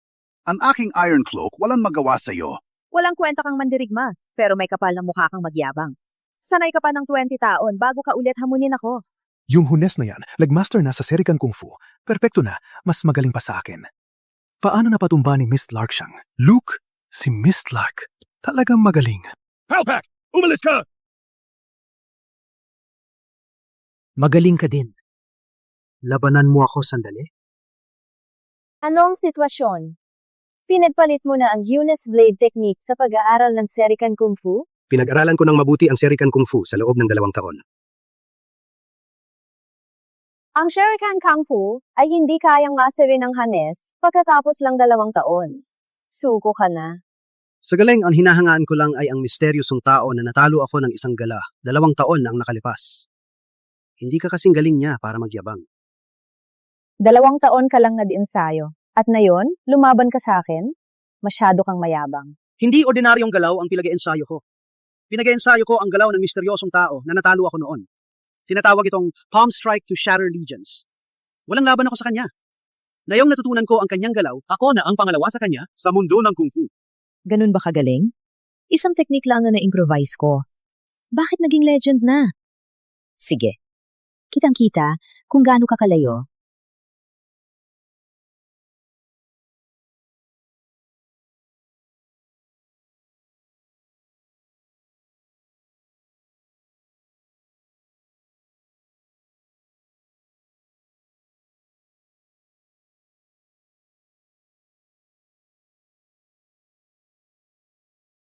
Ang aking Iron Cloak walang magawa sa iyo. Walang kwenta kang mandirigma, pero may kapal ng mukha kang magyabang. Sanay ka pa ng 20 taon bago ka ulit hamunin ako. Yung Hunes na yan, nagmaster na sa Serikan Kung Fu. Perpekto na, mas magaling pa sa akin. Paano napatumba ni Miss Lark siyang? Luke, si Miss Lark. Talagang magaling. Palpak! Umalis ka! Magaling ka din. Labanan mo ako sandali. Anong sitwasyon? Pinagpalit mo na ang Eunice Blade technique sa pag-aaral ng Serikan Kung Fu? Pinag-aralan ko ng mabuti ang Serikan Kung Fu sa loob ng 2 taon. Ang Serikan Kung Fu ay hindi kayang masterin ng Hanes pagkatapos lang 2 taon. Suko ka na. Sa galing, ang hinahangaan ko lang ay ang misteryosong tao na natalo ako ng isang gala. 2 taon na ang nakalipas. Hindi ka kasing galing niya para magyabang. 2 taon ka lang nag-ensayo. At ngayon, lumaban ka sa akin? Masyado kang mayabang. Hindi ordinaryong galaw ang pinag-ensayo ko. Pinag-ensayo ko ang galaw ng misteryosong tao na natalo ako noon. Tinatawag itong Palm Strike to Shatter Legions. Walang laban ako sa kanya. Ngayong natutunan ko ang kanyang galaw, ako na ang pangalawa sa kanya sa mundo ng Kung Fu. Ganun ba kagaling? Isang technique lang na na-improvise ko. Bakit naging legend na? Sige. Kitang-kita kung gaano ka kalayo.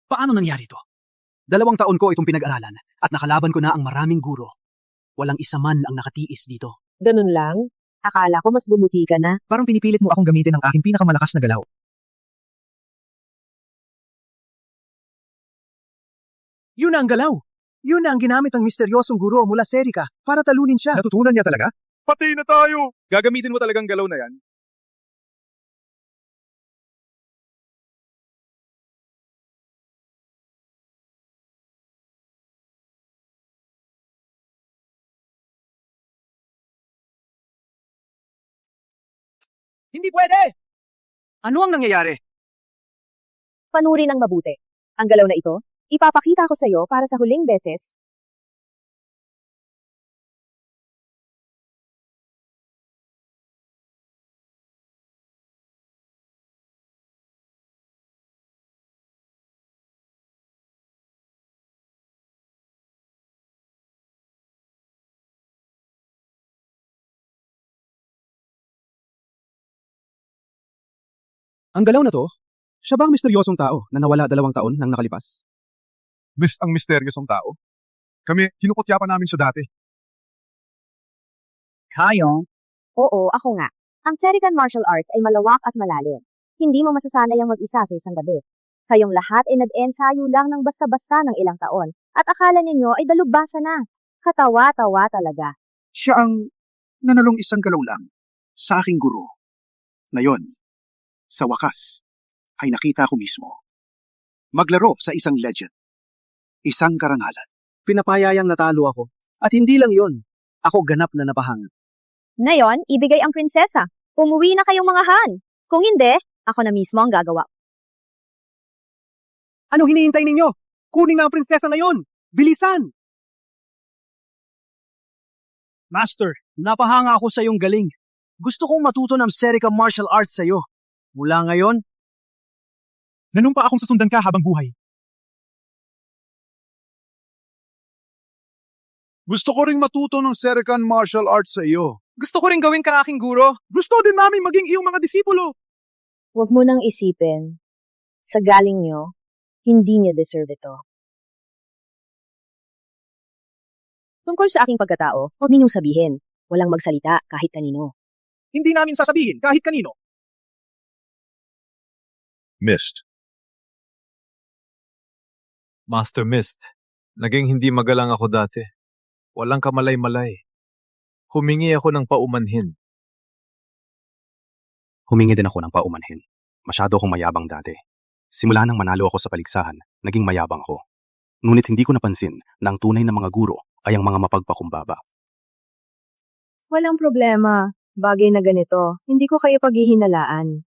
Paano nangyari ito? 2 taon ko itong pinag-aralan at nakalaban ko na ang maraming guro. Walang isa man ang nakatiis dito. Ganun lang? Akala ko mas bumuti ka na. Parang pinipilit mo akong gamitin ang aking pinakamalakas na galaw. Yun na ang galaw. Yun na ang ginamit ng misteryosong guro mula Serica para talunin siya. Natutunan niya talaga? Patay na tayo! Gagamitin mo talagang galaw na yan? Hindi pwede! Ano ang nangyayari? Panuri ng mabuti. Ang galaw na ito Ipapakita ko sa'yo para sa huling beses. Ang galaw na to, siya ba ang misteryosong tao na nawala 2 taon nang nakalipas? Ang misteryosong tao? Kami, kinukutya pa namin siya dati. Kayo? Oo, ako nga. Ang Serican Martial Arts ay malawak at malalim. Hindi mo masasanay ang mag-isa sa isang gabi. Kayong lahat ay nag-ensayo lang ng basta-basta ng ilang taon at akala ninyo ay dalubhasa na. Katawa-tawa talaga. Siya ang nanalong isang galaw lang sa aking guro. Ngayon, sa wakas, ay nakita ko mismo. Maglaro sa isang legend. Isang karangalan. Pinapayayang natalo ako. At hindi lang yon, ako ganap na napahanga. Ngayon, ibigay ang prinsesa. Umuwi na kayong mga Han. Kung hindi, ako na mismo ang gagawa. Ano hinihintay ninyo? Kunin na ang prinsesa ngayon! Bilisan! Master, napahanga ako sa iyong galing. Gusto kong matuto ng Serica Martial Arts sa iyo. Mula ngayon, Nanumpa akong susundan ka habang buhay. Gusto ko ring matuto ng Serican Martial Arts sa iyo. Gusto ko rin gawin kang aking guro. Gusto din namin maging iyong mga disipulo. Huwag mo nang isipin. Sa galing nyo, hindi niya deserve ito. Tungkol sa aking pagkatao, huwag ninyong sabihin. Walang magsalita kahit kanino. Hindi namin sasabihin kahit kanino. Mist. Master Mist, naging hindi magalang ako dati. Walang kamalay-malay. Humingi ako ng paumanhin. Humingi din ako ng paumanhin. Masyado akong mayabang dati. Simula nang manalo ako sa paligsahan, naging mayabang ako. Ngunit hindi ko napansin na ang tunay na mga guro ay ang mga mapagpakumbaba. Walang problema. Bagay na ganito, hindi ko kayo paghihinalaan.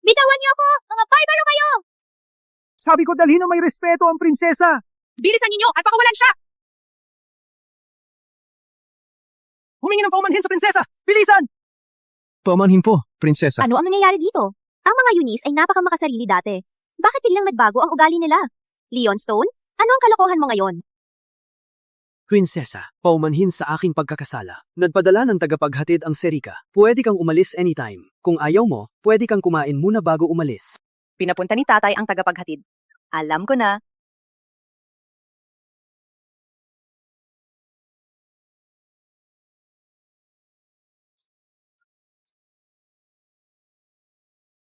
Bitawan niyo ako! Mga barbaro kayo! Sabi ko dalhin na may respeto ang prinsesa. Bilisan ninyo at pakawalan siya! Humingi ng paumanhin sa prinsesa! Bilisan! Paumanhin po, prinsesa. Ano ang nangyayari dito? Ang mga Yunis ay napakamakasarili dati. Bakit biglang nagbago ang ugali nila? Leonstone? Ano ang kalokohan mo ngayon? Prinsesa, paumanhin sa aking pagkakasala. Nagpadala ng tagapaghatid ang Serica. Pwede kang umalis anytime. Kung ayaw mo, pwede kang kumain muna bago umalis. Pinapunta ni tatay ang tagapaghatid. Alam ko na.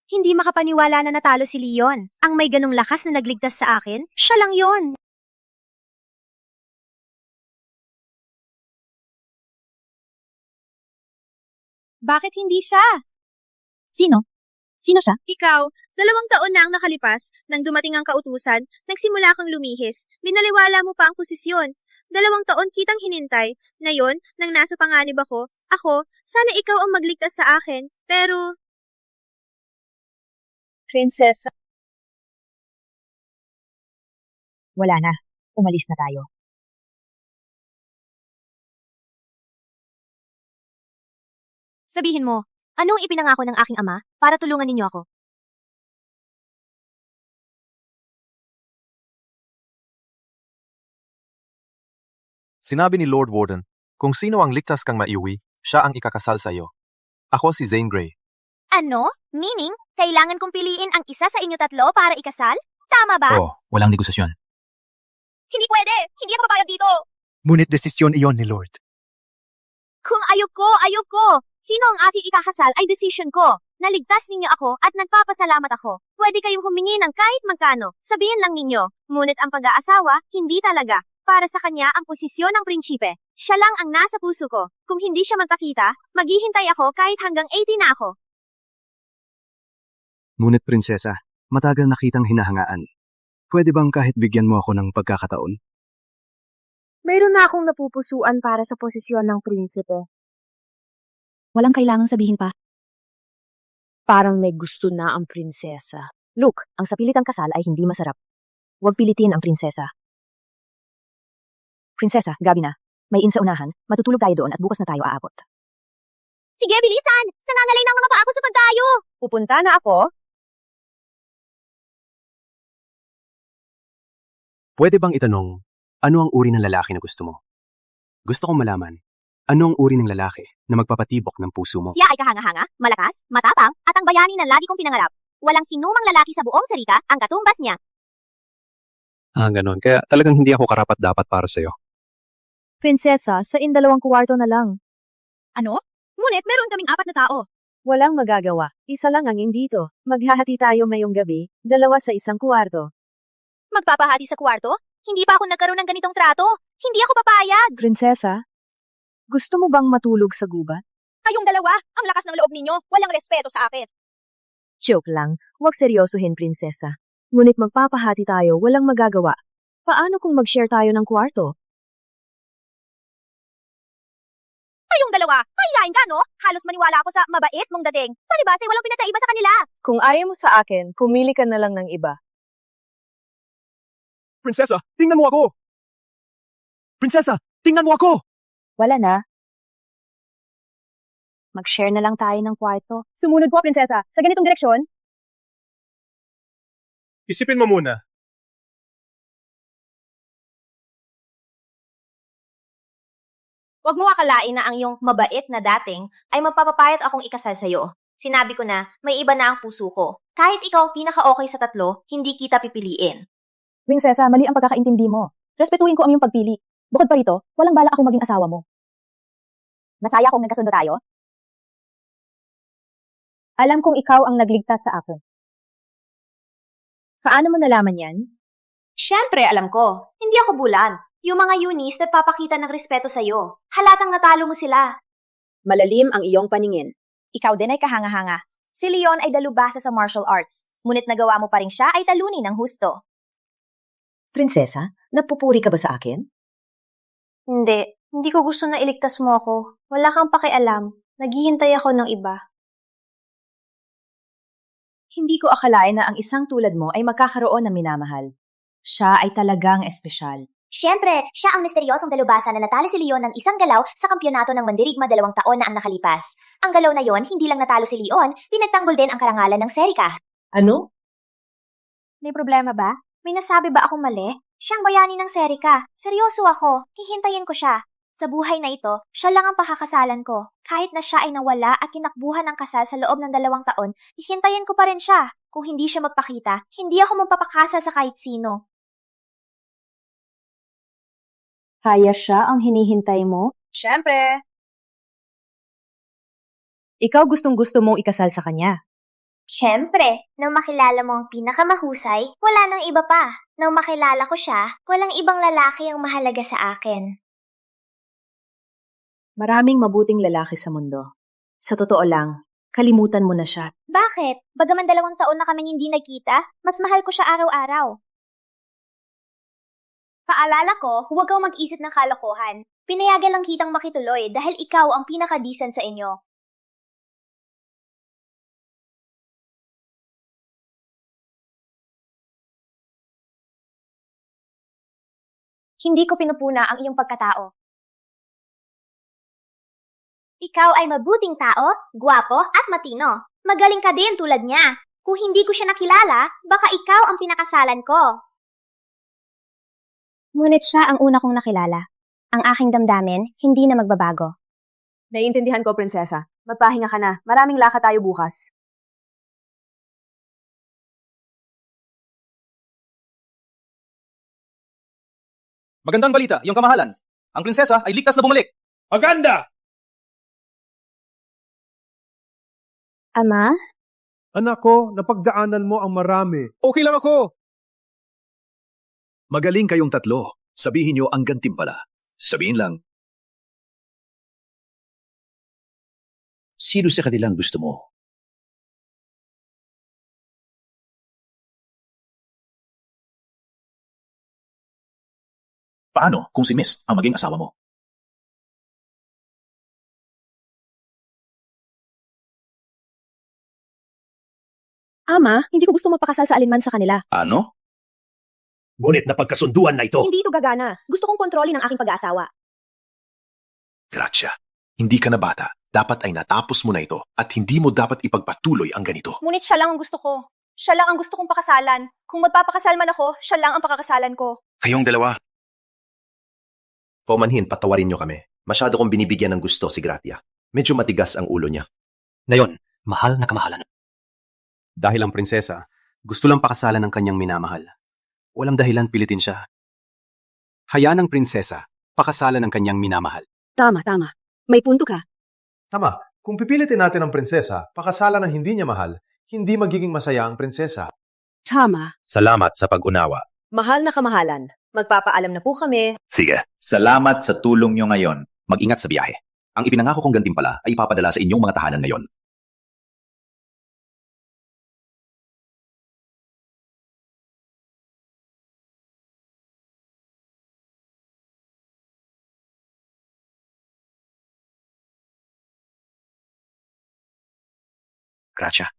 Hindi makapaniwala na natalo si Leon. Ang may ganong lakas na nagligtas sa akin, siya lang yon. Bakit hindi siya? Sino? Sino siya? Ikaw, 2 taon na ang nakalipas, nang dumating ang kautusan, nagsimula kang lumihis. Binaliwala mo pa ang posisyon. 2 taon kitang hinintay. Ngayon, nang nasa panganib ako, sana ikaw ang magligtas sa akin. Pero, Prinsesa. Wala na. Umalis na tayo. Sabihin mo, anong ipinangako ng aking ama para tulungan ninyo ako? Sinabi ni Lord Warden, kung sino ang ligtas kang maiuwi, siya ang ikakasal sa iyo. Ako si Zane Grey. Ano? Meaning, kailangan kong piliin ang isa sa inyo 3 para ikasal? Tama ba? Oo, walang negosasyon. Hindi pwede! Hindi ako papayag dito! Ngunit desisyon iyon ni Lord. Kung ayok ko! Sino ang aking ikakasal ay decision ko. Naligtas ninyo ako at nagpapasalamat ako. Pwede kayong humingi ng kahit magkano. Sabihin lang ninyo. Ngunit ang pag-aasawa, hindi talaga. Para sa kanya ang posisyon ng prinsipe. Siya lang ang nasa puso ko. Kung hindi siya magpakita, maghihintay ako kahit hanggang 80 na ako. Ngunit prinsesa, matagal na kitang hinahangaan. Pwede bang kahit bigyan mo ako ng pagkakataon? Mayroon na akong napupusuan para sa posisyon ng prinsipe. Walang kailangang sabihin pa. Parang may gusto na ang prinsesa. Luke, ang sapilitang kasal ay hindi masarap. Huwag pilitin ang prinsesa. Prinsesa, gabi na. May in sa unahan, matutulog tayo doon at bukas na tayo aabot. Sige, bilisan! Nangangalay na ang mga paa ko sa pagdayo! Pupunta na ako. Pwede bang itanong, ano ang uri ng lalaki na gusto mo? Gusto kong malaman, ano ang uri ng lalaki na magpapatibok ng puso mo? Siya ay kahanga-hanga, malakas, matapang, at ang bayani na lagi kong pinangarap. Walang sinumang lalaki sa buong Sarika ang katumbas niya. Ganon. Kaya talagang hindi ako karapat-dapat para sa'yo. Prinsesa, sa 2 kwarto na lang. Ano? Ngunit meron kaming 4 na tao. Walang magagawa. Isa lang ang indito. Maghahati tayo mayong gabi, 2 sa 1 kwarto. Magpapahati sa kwarto? Hindi pa ako nagkaroon ng ganitong trato. Hindi ako papayag. Prinsesa, gusto mo bang matulog sa gubat? Kayong dalawa, ang lakas ng loob ninyo. Walang respeto sa akin. Joke lang. Huwag seryosohin, prinsesa. Ngunit magpapahati tayo, walang magagawa. Paano kung mag-share tayo ng kwarto? Kayong dalawa, mahihain ka, no? Halos maniwala ako sa mabait mong dating. Palibase, walang pinataiba sa kanila. Kung ayaw mo sa akin, pumili ka na lang ng iba. Prinsesa, tingnan mo ako! Prinsesa, tingnan mo ako! Wala na. Mag-share na lang tayo ng kwarto. Sumunod po, prinsesa. Sa ganitong direksyon. Isipin mo muna. Huwag mo akalain na ang iyong mabait na dating ay mapapapayat akong ikasal sa'yo. Sinabi ko na, may iba na ang puso ko. Kahit ikaw pinaka-okay sa 3, hindi kita pipiliin. Prinsesa, mali ang pagkakaintindi mo. Respetuhin ko ang iyong pagpili. Bukod pa rito, walang balak akong maging asawa mo. Masaya kung nagkasundo tayo? Alam kong ikaw ang nagligtas sa akin. Paano mo nalaman yan? Siyempre, alam ko. Hindi ako bulan. Yung mga unis nagpapakita ng respeto sa'yo. Halatang natalo mo sila. Malalim ang iyong paningin. Ikaw din ay kahanga-hanga. Si Leon ay dalubhasa sa martial arts. Ngunit nagawa mo pa rin siya ay talunin ng husto. Prinsesa, napupuri ka ba sa akin? Hindi. Hindi ko gusto na iligtas mo ako. Wala kang pakialam. Naghihintay ako ng iba. Hindi ko akalain na ang isang tulad mo ay magkakaroon ng minamahal. Siya ay talagang espesyal. Siyempre, siya ang misteryosong dalubhasa na natalo si Leon ng isang galaw sa kampyonato ng Mandirigma 2 taon na ang nakalipas. Ang galaw na yon, hindi lang natalo si Leon, pinagtanggol din ang karangalan ng Serika. Ano? May problema ba? May nasabi ba akong mali? Siyang bayani ng Serika. Seryoso ako. Hihintayin ko siya. Sa buhay na ito, siya lang ang pakakasalan ko. Kahit na siya ay nawala at kinakbuhan ng kasal sa loob ng 2 taon, hihintayin ko pa rin siya. Kung hindi siya magpakita, hindi ako magpapakasal sa kahit sino. Kaya siya ang hinihintay mo? Siyempre. Ikaw gustong-gusto mong ikasal sa kanya. Siyempre, nang makilala mo ang pinakamahusay, wala nang iba pa. Nang makilala ko siya, walang ibang lalaki ang mahalaga sa akin. Maraming mabuting lalaki sa mundo. Sa totoo lang, kalimutan mo na siya. Bakit? Bagaman 2 taon na kami hindi nagkita, mas mahal ko siya araw-araw. Paalala ko, huwag kang mag-isip ng kalokohan. Pinayagan lang kitang makituloy dahil ikaw ang pinaka-decent sa inyo. Hindi ko pinupuna ang iyong pagkatao. Ikaw ay mabuting tao, gwapo at matino. Magaling ka din tulad niya. Kung hindi ko siya nakilala, baka ikaw ang pinakasalan ko. Ngunit siya ang una kong nakilala. Ang aking damdamin, hindi na magbabago. Naiintindihan ko, prinsesa. Magpahinga ka na. Maraming lakad tayo bukas. Magandang balita, yung kamahalan. Ang prinsesa ay ligtas na bumalik. Maganda! Ama? Anak ko, napagdaanan mo ang marami. Okay lang ako. Magaling kayong 3. Sabihin nyo ang gantimpala. Sabihin lang. Sino sa kanilang gusto mo? Paano kung si Mist ang maging asawa mo? Ama, hindi ko gusto mapakasal sa alinman sa kanila. Ano? Ngunit napagkasunduan na ito. Hindi ito gagana. Gusto kong kontrolin ang aking pag-aasawa. Gracia, hindi ka na bata. Dapat ay natapos mo na ito at hindi mo dapat ipagpatuloy ang ganito. Ngunit siya lang ang gusto ko. Siya lang ang gusto kong pakasalan. Kung magpapakasal man ako, siya lang ang pakakasalan ko. Kayong dalawa. Paumanhin, patawarin niyo kami. Masyado kong binibigyan ng gusto si Gratia. Medyo matigas ang ulo niya. Ngayon, mahal na kamahalan. Dahil ang prinsesa, gusto lang pakasalan ng kanyang minamahal. Walang dahilan pilitin siya. Hayaan ng prinsesa, pakasalan ng kanyang minamahal. Tama, tama. May punto ka. Tama, kung pipilitin natin ang prinsesa, pakasalan ng hindi niya mahal, hindi magiging masaya ang prinsesa. Tama. Salamat sa pag-unawa. Mahal na kamahalan, magpapaalam na po kami. Sige, salamat sa tulong nyo ngayon. Mag-ingat sa biyahe. Ang ipinangako kong gantimpala ay ipapadala sa inyong mga tahanan ngayon. Gracia,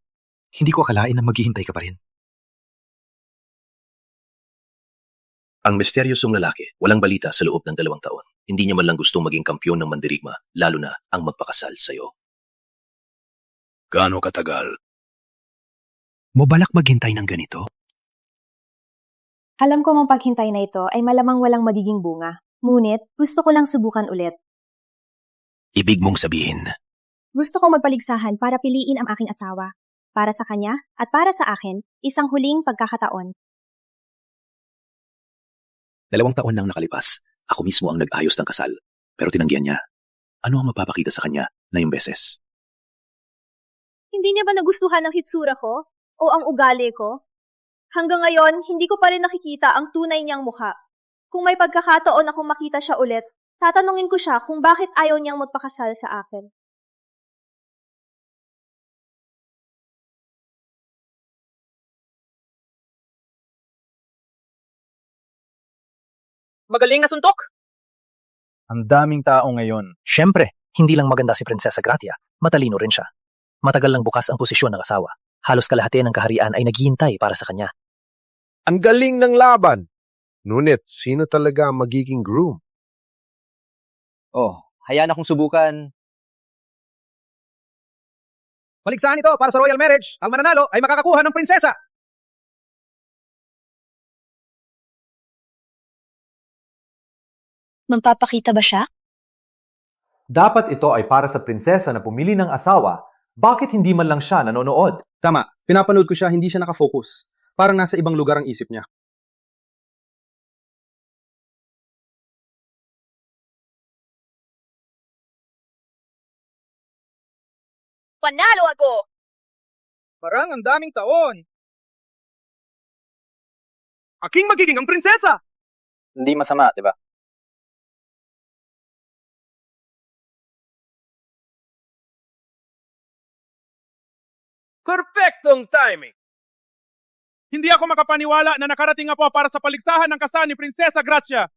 hindi ko akalain na maghihintay ka pa rin. Ang misteryosong lalaki, walang balita sa loob ng 2 taon. Hindi niya man lang gustong maging kampyon ng mandirigma, lalo na ang magpakasal sa'yo. Gaano katagal? Mo balak maghintay ng ganito? Alam ko mang paghintay na ito ay malamang walang magiging bunga. Ngunit, gusto ko lang subukan ulit. Ibig mong sabihin, Gusto kong magpaligsahan para piliin ang aking asawa. Para sa kanya at para sa akin, isang huling pagkakataon. 2 taon nang nakalipas, ako mismo ang nag-ayos ng kasal. Pero tinanggihan niya. Ano ang mapapakita sa kanya na yung beses? Hindi niya ba nagustuhan ang hitsura ko? O ang ugali ko? Hanggang ngayon, hindi ko pa rin nakikita ang tunay niyang mukha. Kung may pagkakataon akong makita siya ulit, tatanungin ko siya kung bakit ayaw niyang magpakasal sa akin. Magaling na suntok! Ang daming tao ngayon. Siyempre, hindi lang maganda si Prinsesa Gratia, matalino rin siya. Matagal lang bukas ang posisyon ng asawa. Halos kalahati ng kaharian ay naghihintay para sa kanya. Ang galing ng laban! Ngunit, sino talaga ang magiging groom? Oh, hayaan akong subukan. Paligsahan ito para sa royal marriage. Ang mananalo ay makakakuha ng prinsesa. Magpapakita ba siya? Dapat ito ay para sa prinsesa na pumili ng asawa. Bakit hindi man lang siya nanonood? Tama, pinapanood ko siya, hindi siya nakafocus. Parang nasa ibang lugar ang isip niya. Panalo ako! Parang ang daming taon. Aking magiging ang prinsesa! Hindi masama, di ba? Perfectong timing! Hindi ako makapaniwala na nakarating ako para sa paligsahan ng kasal ni Prinsesa Gracia.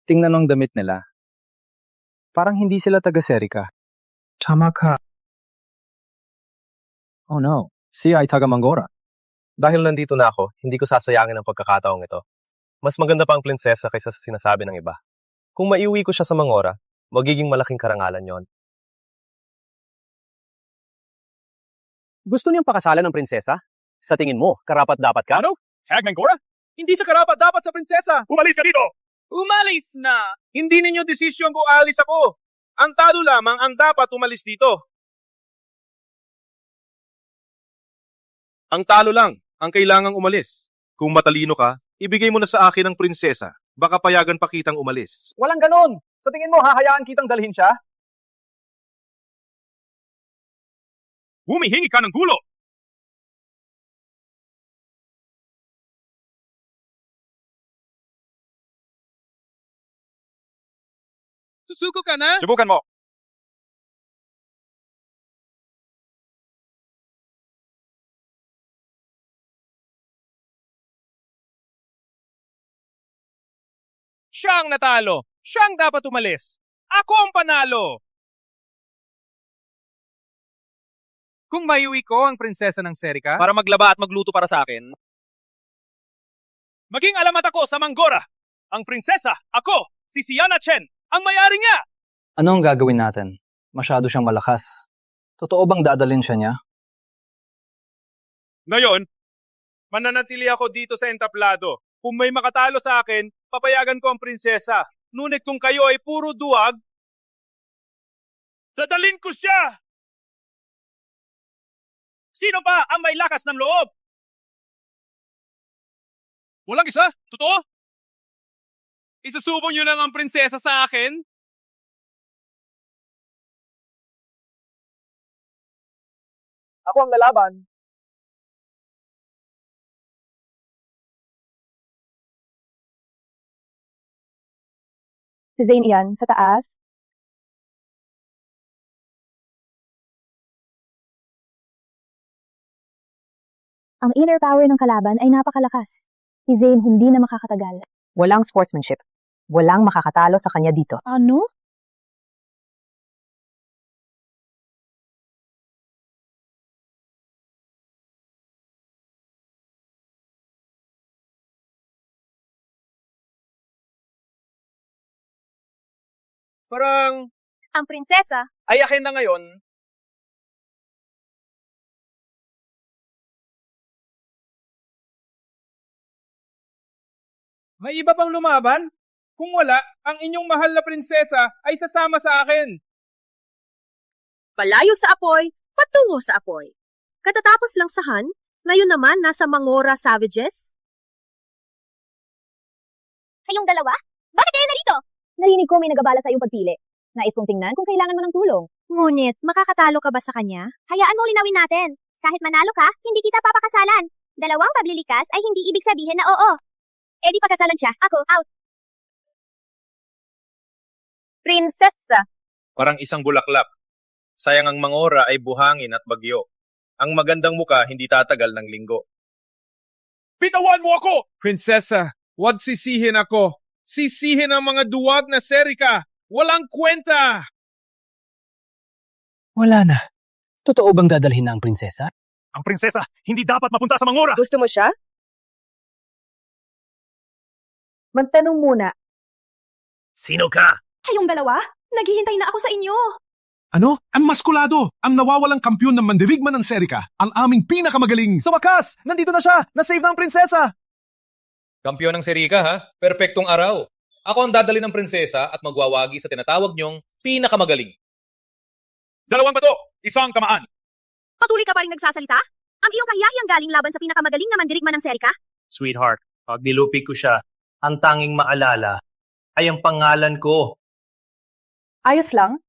Tingnan ang damit nila. Parang hindi sila taga-Serica. Tama ka. Oh no, siya ay taga-Mangora. Dahil nandito na ako, hindi ko sasayangin ang pagkakataong ito. Mas maganda pa ang prinsesa kaysa sa sinasabi ng iba. Kung maiuwi ko siya sa Mangora, magiging malaking karangalan yon. Gusto niyang pakasalan ng prinsesa? Sa tingin mo, karapat-dapat ka? Ano? Tag Mangora? Hindi siya karapat-dapat sa prinsesa! Umalis ka dito! Umalis na! Hindi ninyo desisyon kung aalis ako. Ang talo lamang ang dapat umalis dito. Ang talo lang ang kailangang umalis. Kung matalino ka, ibigay mo na sa akin ang prinsesa. Baka payagan pa kitang umalis. Walang ganon! Sa tingin mo, hahayaan kitang dalhin siya? Humihingi ka ng gulo! Susuko ka na? Subukan mo! Siya ang natalo. Siya ang dapat umalis. Ako ang panalo. Kung maiuwi ko ang prinsesa ng Serica, Para maglaba at magluto para sa akin. Maging alamat ako sa Manggora. Ang prinsesa, ako, si Sienna Chen, ang may-ari niya! Ano ang gagawin natin? Masyado siyang malakas. Totoo bang dadalhin siya niya? Ngayon, mananatili ako dito sa entablado. Kung may makatalo sa akin, papayagan ko ang prinsesa. Ngunit kung kayo ay puro duwag, dadalhin ko siya! Sino pa ang may lakas ng loob? Walang isa? Totoo? Isusubong niyo lang ang prinsesa sa akin? Ako ang lalaban. Si Zane yan, sa taas. Ang inner power ng kalaban ay napakalakas. Si Zane hindi na makakatagal. Walang sportsmanship. Walang makakatalo sa kanya dito. Ano? Parang Ang prinsesa, ay akin na ngayon. May iba pang lumaban? Kung wala, ang inyong mahal na prinsesa ay sasama sa akin. Palayo sa apoy, patungo sa apoy. Katatapos lang sa Han, ngayon naman nasa Mangora Savages. kayong dalawa? Bakit kayo narito? Narinig ko may nagabala sa iyong pagpili. Nais kong tingnan kung kailangan mo ng tulong. Ngunit, makakatalo ka ba sa kanya? Hayaan mo linawin natin. Kahit manalo ka, hindi kita papakasalan. Dalawang paglilikas ay hindi ibig sabihin na oo. Eh di pakasalan siya. Ako, out. Prinsesa! Parang isang bulaklak. Sayang ang Mangora ay buhangin at bagyo. Ang magandang muka hindi tatagal ng linggo. Bitawan mo ako! Prinsesa, wag sisihin ako. Sisihin ang mga duwag na Serica. Walang kwenta! Wala na. Totoo bang dadalhin na ang prinsesa? Ang prinsesa, hindi dapat mapunta sa Mangora! Gusto mo siya? Magtanong muna. Sino ka? Kayong dalawa? Naghihintay na ako sa inyo. Ano? Ang maskulado, ang nawawalang kampyon ng mandirigma ng Serica, ang aming pinakamagaling. Sa wakas! Nandito na siya! Na-save na ang prinsesa! Kampiyon ng Serica ha? Perpektong araw. Ako ang dadali ng prinsesa at magwawagi sa tinatawag niyong pinakamagaling. Dalawang bato, isang tamaan. Patuloy ka pa rin nagsasalita? Ang iyong kahiyahiyang galing laban sa pinakamagaling na mandirigma ng Serica? Sweetheart, pag nilupig ko siya, ang tanging maalala ay ang pangalan ko. Ayos lang?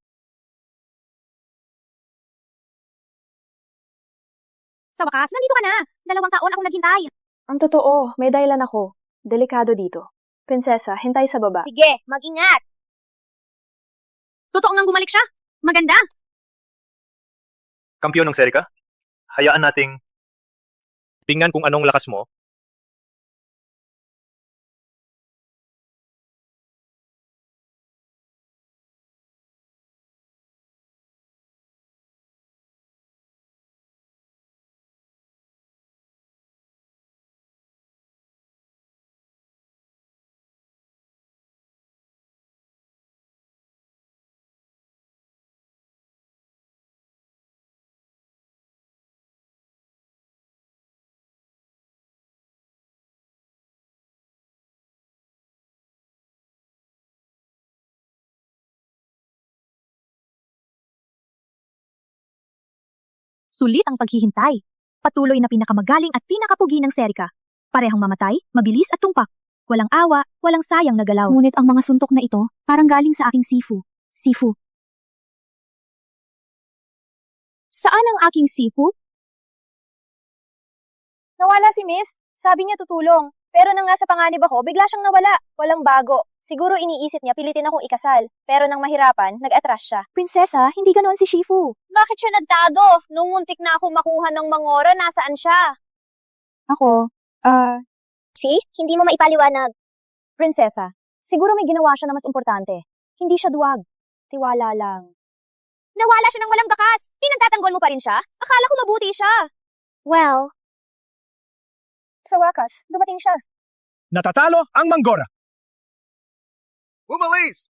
Sa wakas, nandito ka na. 2 taon akong naghintay. Ang totoo, may dahilan ako. Delikado dito. Prinsesa, hintay sa baba. Sige, mag-ingat. Totoo ngang bumalik siya. Maganda. Kampiyon ng Serica, hayaan nating tingnan kung anong lakas mo. Sulit ang paghihintay. Patuloy na pinakamagaling at pinakapugi ng Serica. Parehang mamatay, mabilis at tumpak. Walang awa, walang sayang na galaw. Ngunit ang mga suntok na ito, parang galing sa aking Sifu. Sifu. Saan ang aking Sifu? Nawala si Miss. Sabi niya tutulong. Pero nang nasa panganib ako, bigla siyang nawala. Walang bago. Siguro iniisip niya pilitin akong ikasal. Pero nang mahirapan, nag-atras siya. Prinsesa, hindi ganoon si Shifu. Bakit siya nagtago? Nung muntik na ako makuha ng Mangora, nasaan siya? Ako, See? Hindi mo maipaliwanag. Prinsesa, siguro may ginawa siya na mas importante. Hindi siya duwag. Tiwala lang. Nawala siya ng walang bakas. Pinagtatanggol mo pa rin siya? Akala ko mabuti siya. Well, sa wakas, dumating siya. Natatalo ang Manggora. Umalis!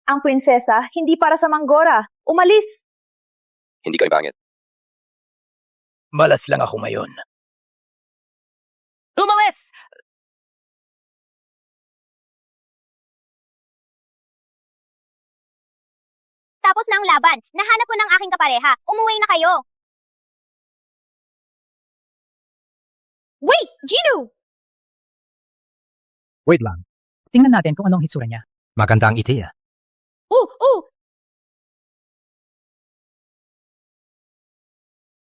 Ang prinsesa, hindi para sa Manggora. Umalis! Hindi kayo pangit. Malas lang ako ngayon. Umalis! Tapos na ang laban. Nahanap ko ng aking kapareha. Umuwi na kayo. Wait! Gino! Wait lang. Tingnan natin kung anong hitsura niya. Maganda ang ideya.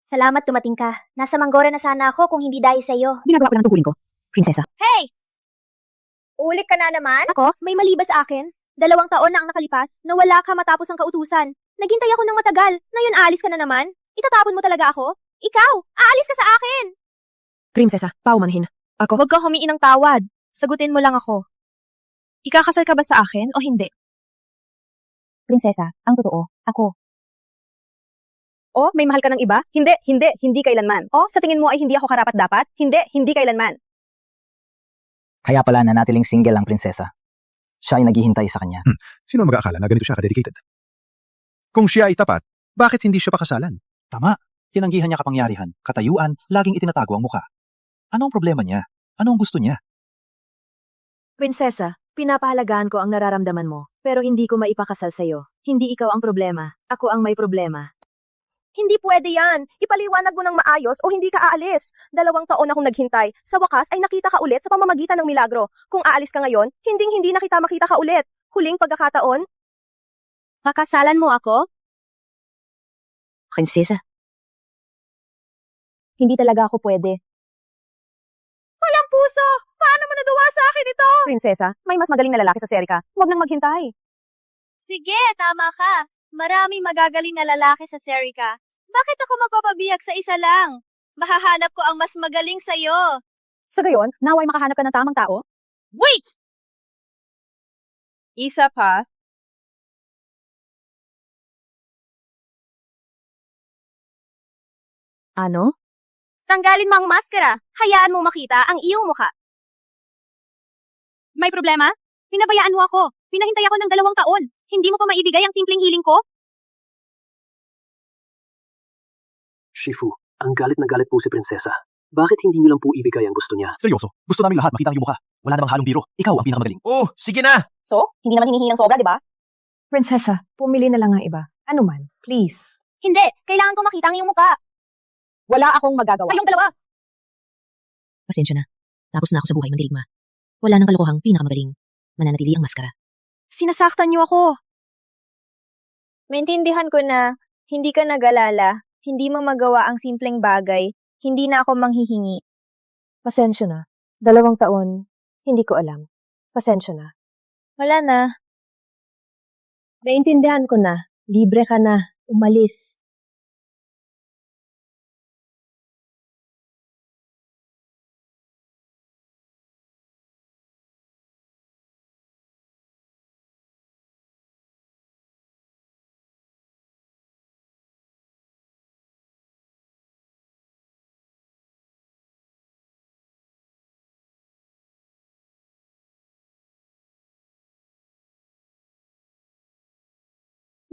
Salamat dumating ka. Nasa Manggora na sana ako kung hindi dahil sa'yo. Ginagawa ko lang tungkulin ko, prinsesa. Hey! Ulit ka na naman? Ako? May mali ba sa akin? 2 taon na ang nakalipas, nawala ka matapos ang kautusan. Naghintay ako ng matagal. Ngayon aalis ka na naman? Itatapon mo talaga ako? Ikaw! Aalis ka sa akin! Prinsesa, paumanhin. Ako. Huwag ka humiin ng tawad. Sagutin mo lang ako. Ikakasal ka ba sa akin o hindi? Prinsesa, ang totoo, ako. O, may mahal ka ng iba? Hindi kailanman. O, sa tingin mo ay hindi ako karapat-dapat? Hindi kailanman. Kaya pala nanatiling single ang prinsesa. Siya ay naghihintay sa kanya. Sino ang mag-aakala na ganito siya ka-dedicated? Kung siya ay tapat, bakit hindi siya pakasalan? Tama. Tinanggihan niya kapangyarihan, katayuan, laging itinatago ang muka. Ano ang problema niya? Ano ang gusto niya? Prinsesa, pinapahalagaan ko ang nararamdaman mo, pero hindi ko maipakasal sa'yo. Hindi ikaw ang problema. Ako ang may problema. Hindi pwede yan. Ipaliwanag mo ng maayos o hindi ka aalis. 2 taon akong naghintay. Sa wakas ay nakita ka ulit sa pamamagitan ng milagro. Kung aalis ka ngayon, hindi na kita makita ka ulit. Huling pagkakataon. Pakasalan mo ako? Prinsesa. Hindi talaga ako pwede. Walang puso! Paano mo nagawa sa akin ito? Prinsesa, may mas magaling na lalaki sa Serika. Huwag nang maghintay. Sige, tama ka. Maraming magagaling na lalaki sa Serika. Bakit ako mapapabihag sa isa lang? Mahahanap ko ang mas magaling sa'yo. Sa gayon, naway makahanap ka ng tamang tao? Wait! Isa pa. Ano? Tanggalin mo ang maskara. Hayaan mo makita ang iyong mukha. May problema? Pinabayaan mo ako. Pinahintay ako ng 2 taon. Hindi mo pa maibigay ang simpleng hiling ko? Shifu, ang galit na galit po si prinsesa. Bakit hindi niyo lang po ibigay ang gusto niya? Seryoso, gusto namin lahat makita ang iyong mukha. Wala namang halong biro. Ikaw ang pinakamagaling. Oh, sige na! So, hindi naman hinihingi ng sobra, di ba? Prinsesa, pumili na lang ang iba. Ano man, please. Hindi. Kailangan ko makita ang iyong mukha. Wala akong magagawa. Kayong dalawa! Pasensya na. Tapos na ako sa buhay mandirigma. Wala nang kalokohang pinakamagaling. Mananatili ang maskara. Sinasaktan niyo ako. Maintindihan ko na hindi ka nag-alala. Hindi mo magawa ang simpleng bagay. Hindi na ako manghihingi. Pasensya na. 2 taon, hindi ko alam. Pasensya na. Wala na. Naintindihan ko na. Libre ka na. Umalis.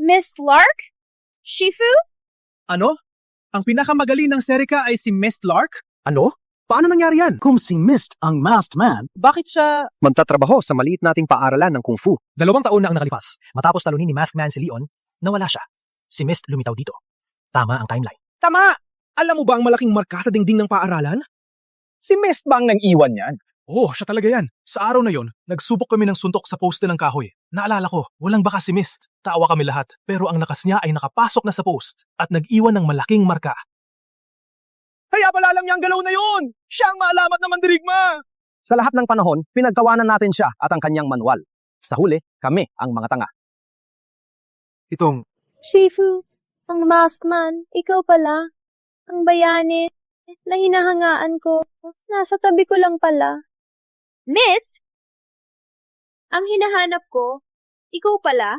Miss Lark? Shifu? Ano? Ang pinakamagaling ng Serika ay si Miss Lark? Ano? Paano nangyari yan? Kung si Mist ang masked man, bakit siya Magtatrabaho sa maliit nating paaralan ng Kung Fu. 2 taon na ang nakalipas? Matapos talunin ni Masked Man si Leon, nawala siya. Si Mist lumitaw dito. Tama ang timeline. Tama! Alam mo ba ang malaking marka sa dingding ng paaralan? Si Mist ba ang nang-iwan niyan? Oh, siya talaga yan. Sa araw na yon, nagsubok kami ng suntok sa poste ng kahoy. Naalala ko, walang bakas si Mist. Tawa kami lahat, pero ang lakas niya ay nakapasok na sa post at nag-iwan ng malaking marka. Kaya pala alam niya ang galaw na yun! Siya ang maalamat na mandirigma! Sa lahat ng panahon, pinagtawanan natin siya at ang kanyang manual. Sa huli, kami ang mga tanga. Itong, Shifu, ang masked man, ikaw pala. Ang bayani na hinahangaan ko. Nasa tabi ko lang pala. Mist? Ang hinahanap ko, ikaw pala?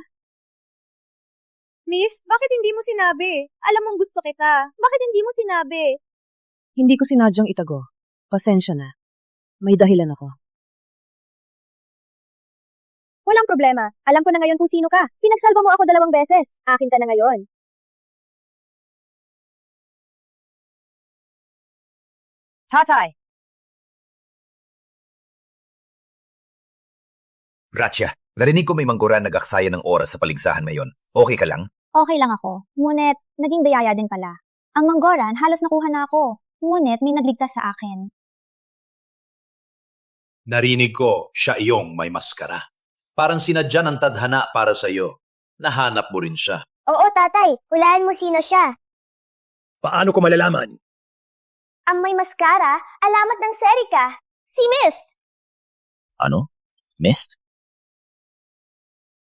Miss, bakit hindi mo sinabi? Alam mong gusto kita. Bakit hindi mo sinabi? Hindi ko sinadyang itago. Pasensya na. May dahilan ako. Walang problema. Alam ko na ngayon kung sino ka. Pinagsalba mo ako 2 beses. Akin ka na ngayon. Tatay! Gracia, narinig ko may mangguran nag-aksaya ng oras sa paligsahan ngayon. Okay ka lang? Okay lang ako. Ngunit, naging biyaya din pala. Ang manggoran, halos nakuha na ako. Ngunit, may nagligtas sa akin. Narinig ko, siya iyong may maskara. Parang sinadya ng tadhana para sa iyo. Nahanap mo rin siya. Oo, tatay. Hulaan mo sino siya. Paano ko malalaman? Ang may maskara, alamat ng Serika. Si Mist. Ano? Mist?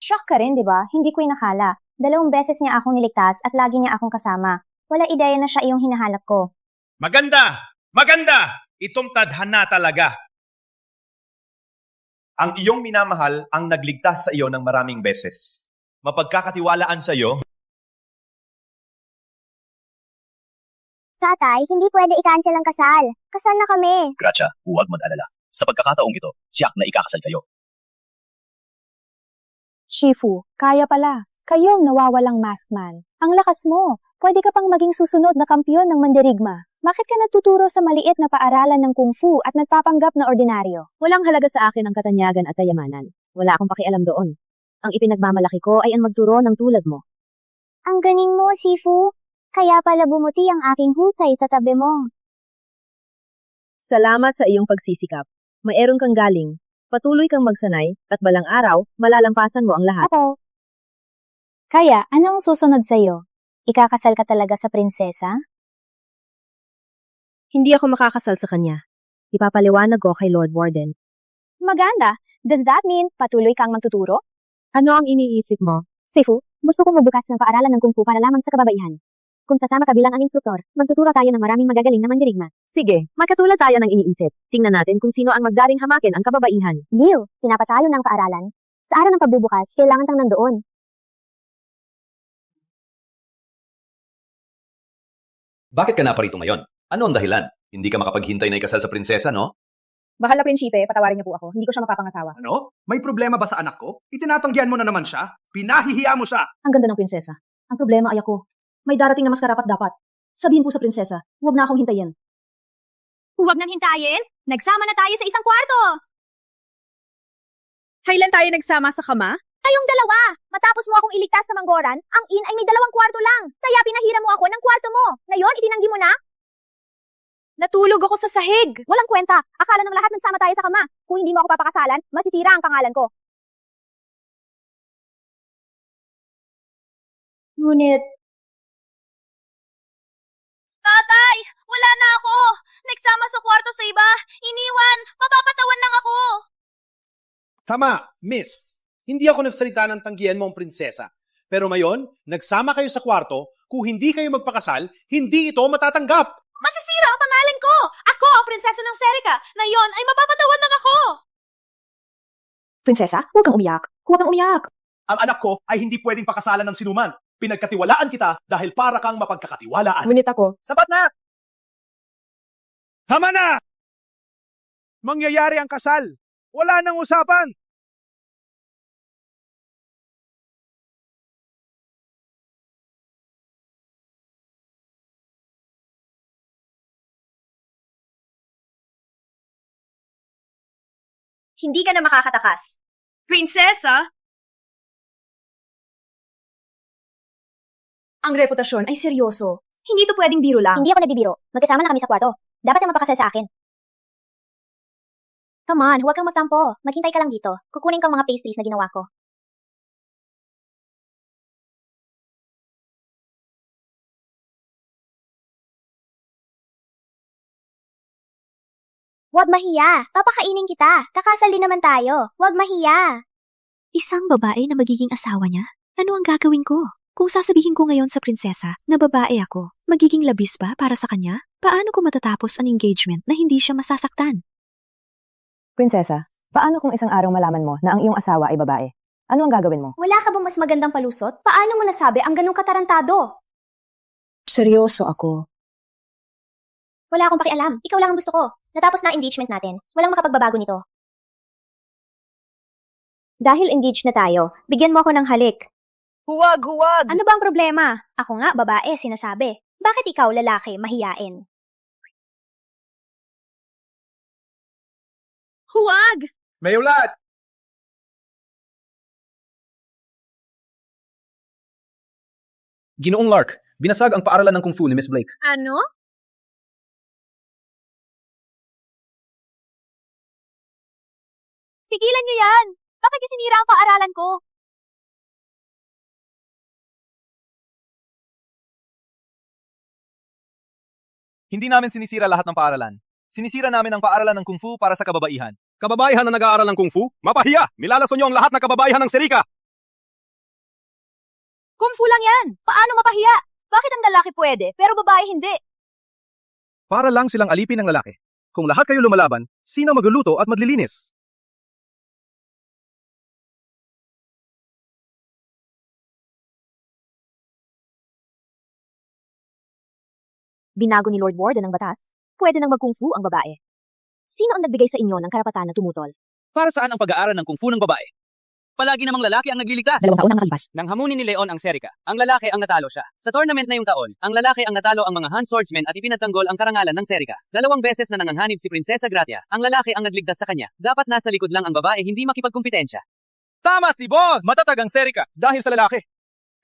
Shock ka rin, di ba? Hindi ko inakala. 2 beses niya akong niligtas at lagi niya akong kasama. Wala ideya na siya iyong hinahanap ko. Maganda! Maganda! Itong tadhana talaga. Ang iyong minamahal ang nagligtas sa iyo ng maraming beses. Mapagkakatiwalaan sa iyo. Tatay, hindi pwede i-cancel ang kasal. Kasal na kami. Gracia, huwag mag-alala. Sa pagkakataong ito, siyak na ikakasal kayo. Shifu, kaya pala. Kayo ang nawawalang maskman. Ang lakas mo. Pwede ka pang maging susunod na kampiyon ng mandirigma. Bakit ka natuturo sa maliit na paaralan ng kung fu at nagpapanggap na ordinaryo? Walang halaga sa akin ang katanyagan at tayamanan. Wala akong pakialam doon. Ang ipinagmamalaki ko ay ang magturo ng tulad mo. Ang ganing mo, Sifu. Kaya pala bumuti ang aking husay sa tabi mo. Salamat sa iyong pagsisikap. Mayroon kang galing. Patuloy kang magsanay at balang araw, malalampasan mo ang lahat. Apo. Kaya, anong susunod sa'yo? Ikakasal ka talaga sa prinsesa? Hindi ako makakasal sa kanya. Ipapaliwanag ko kay Lord Warden. Maganda. Does that mean patuloy kang magtuturo? Ano ang iniisip mo? Sifu, gusto kong magbukas ng paaralan ng kung fu para lamang sa kababaihan. Kung sasama ka bilang ang instruktor, magtuturo tayo ng maraming magagaling na mandirigma. Sige, magkatulad tayo ng iniisip. Tingnan natin kung sino ang magdaring hamakin ang kababaihan. Deal, pinapatayo ng paaralan. Sa araw ng pagbubukas, kailangan kang nandoon. Bakit ka naparito ngayon? Ano ang dahilan? Hindi ka makapaghintay na ikasal sa prinsesa, no? Mahal na prinsipe, patawarin niyo po ako. Hindi ko siya mapapangasawa. Ano? May problema ba sa anak ko? Itinatanggihan mo na naman siya? Pinahihiya mo siya! Ang ganda ng prinsesa. Ang problema ay ako. May darating na mas karapat dapat. Sabihin po sa prinsesa, huwag na akong hintayin. Huwag nang hintayin? Nagsama na tayo sa isang kwarto! Kailan tayo nagsama sa kama? Kayong dalawa! Matapos mo akong iligtas sa Manggoran, ang inn ay may 2 kwarto lang. Kaya pinahiram mo ako ng kwarto mo. Ngayon, itinanggi mo na? Natulog ako sa sahig. Walang kwenta. Akala ng lahat nagsama tayo sa kama. Kung hindi mo ako papakasalan, masitira ang pangalan ko. Ngunit... Tatay! Wala na ako! Nagsama sa kwarto sa iba! Iniwan! Mapapatawan lang ako! Tama, Mist. Hindi ako nagsalita ng tanggihan mo ang prinsesa. Pero ngayon, nagsama kayo sa kwarto, kung hindi kayo magpakasal, hindi ito matatanggap. Masisira ang pangalan ko! Ako ang prinsesa ng Serika! Na yon ay mapapatawan lang ako! Prinsesa, huwag kang umiyak. Huwag kang umiyak. Ang anak ko ay hindi pwedeng pakasalan ng sinuman. Pinagkatiwalaan kita dahil para kang mapagkakatiwalaan. Ngunit ako, Sapat na! Tama na! Mangyayari ang kasal. Wala nang usapan. Hindi ka na makakatakas. Prinsesa? ang reputasyon ay seryoso. Hindi to pwedeng biro lang. Hindi ako nagbibiro. Magkasama na kami sa kwarto. Dapat na mapakasal sa akin. Come on, huwag kang magtampo. Maghintay ka lang dito. Kukunin kang mga pastries na ginawa ko. Huwag mahiya. Papakainin kita. Kakasal din naman tayo. Huwag mahiya. Isang babae na magiging asawa niya? Ano ang gagawin ko? Kung sasabihin ko ngayon sa prinsesa na babae ako, magiging labis ba para sa kanya? Paano ko matatapos ang engagement na hindi siya masasaktan? Prinsesa, Paano kung isang araw malaman mo na ang iyong asawa ay babae? Ano ang gagawin mo? Wala ka bang mas magandang palusot? Paano mo nasabi ang ganong katarantado? Seryoso ako. Wala akong pakialam. Ikaw lang ang gusto ko. Natapos na ang engagement natin. Walang makapagbabago nito. Dahil engaged na tayo, bigyan mo ako ng halik. Huwag, huwag! Ano bang problema? Ako nga, babae, sinasabi. Bakit ikaw, lalaki, mahiyain? Huwag! May ulat! Ginoong Lark, binasag ang paaralan ng Kung Fu ni Miss Blake. Ano? Pigilan niyo yan! Bakit niyo sinira ang paaralan ko? Hindi namin sinisira lahat ng paaralan. Sinisira namin ang paaralan ng Kung Fu para sa kababaihan. Kababaihan na nag-aaral ng Kung Fu? Mapahiya! Nilalason niyo ang lahat ng kababaihan ng Serika! Kung fu lang yan! Paano mapahiya? Bakit ang lalaki pwede, pero babae hindi? Para lang silang alipin ng lalaki. Kung lahat kayo lumalaban, sino magluluto at maglilinis? Binago ni Lord Warden ang batas. Pwede nang mag-kung fu ang babae. Sino ang nagbigay sa inyo ng karapatan na tumutol? Para saan ang pag-aaral ng Kung Fu ng babae? Palagi namang lalaki ang nagliligtas. 2 taon ang nakalipas. Nang hamunin ni Leon ang Serika, ang lalaki ang natalo siya. Sa tournament na yung taon, ang lalaki ang natalo ang mga hand swordsmen at ipinatanggol ang karangalan ng Serika. 2 beses na nanganganib si Prinsesa Gratia. Ang lalaki ang nagligtas sa kanya. Dapat nasa likod lang ang babae, hindi makipagkumpetensya. Tama si boss! Matatag ang Serika dahil sa lalaki.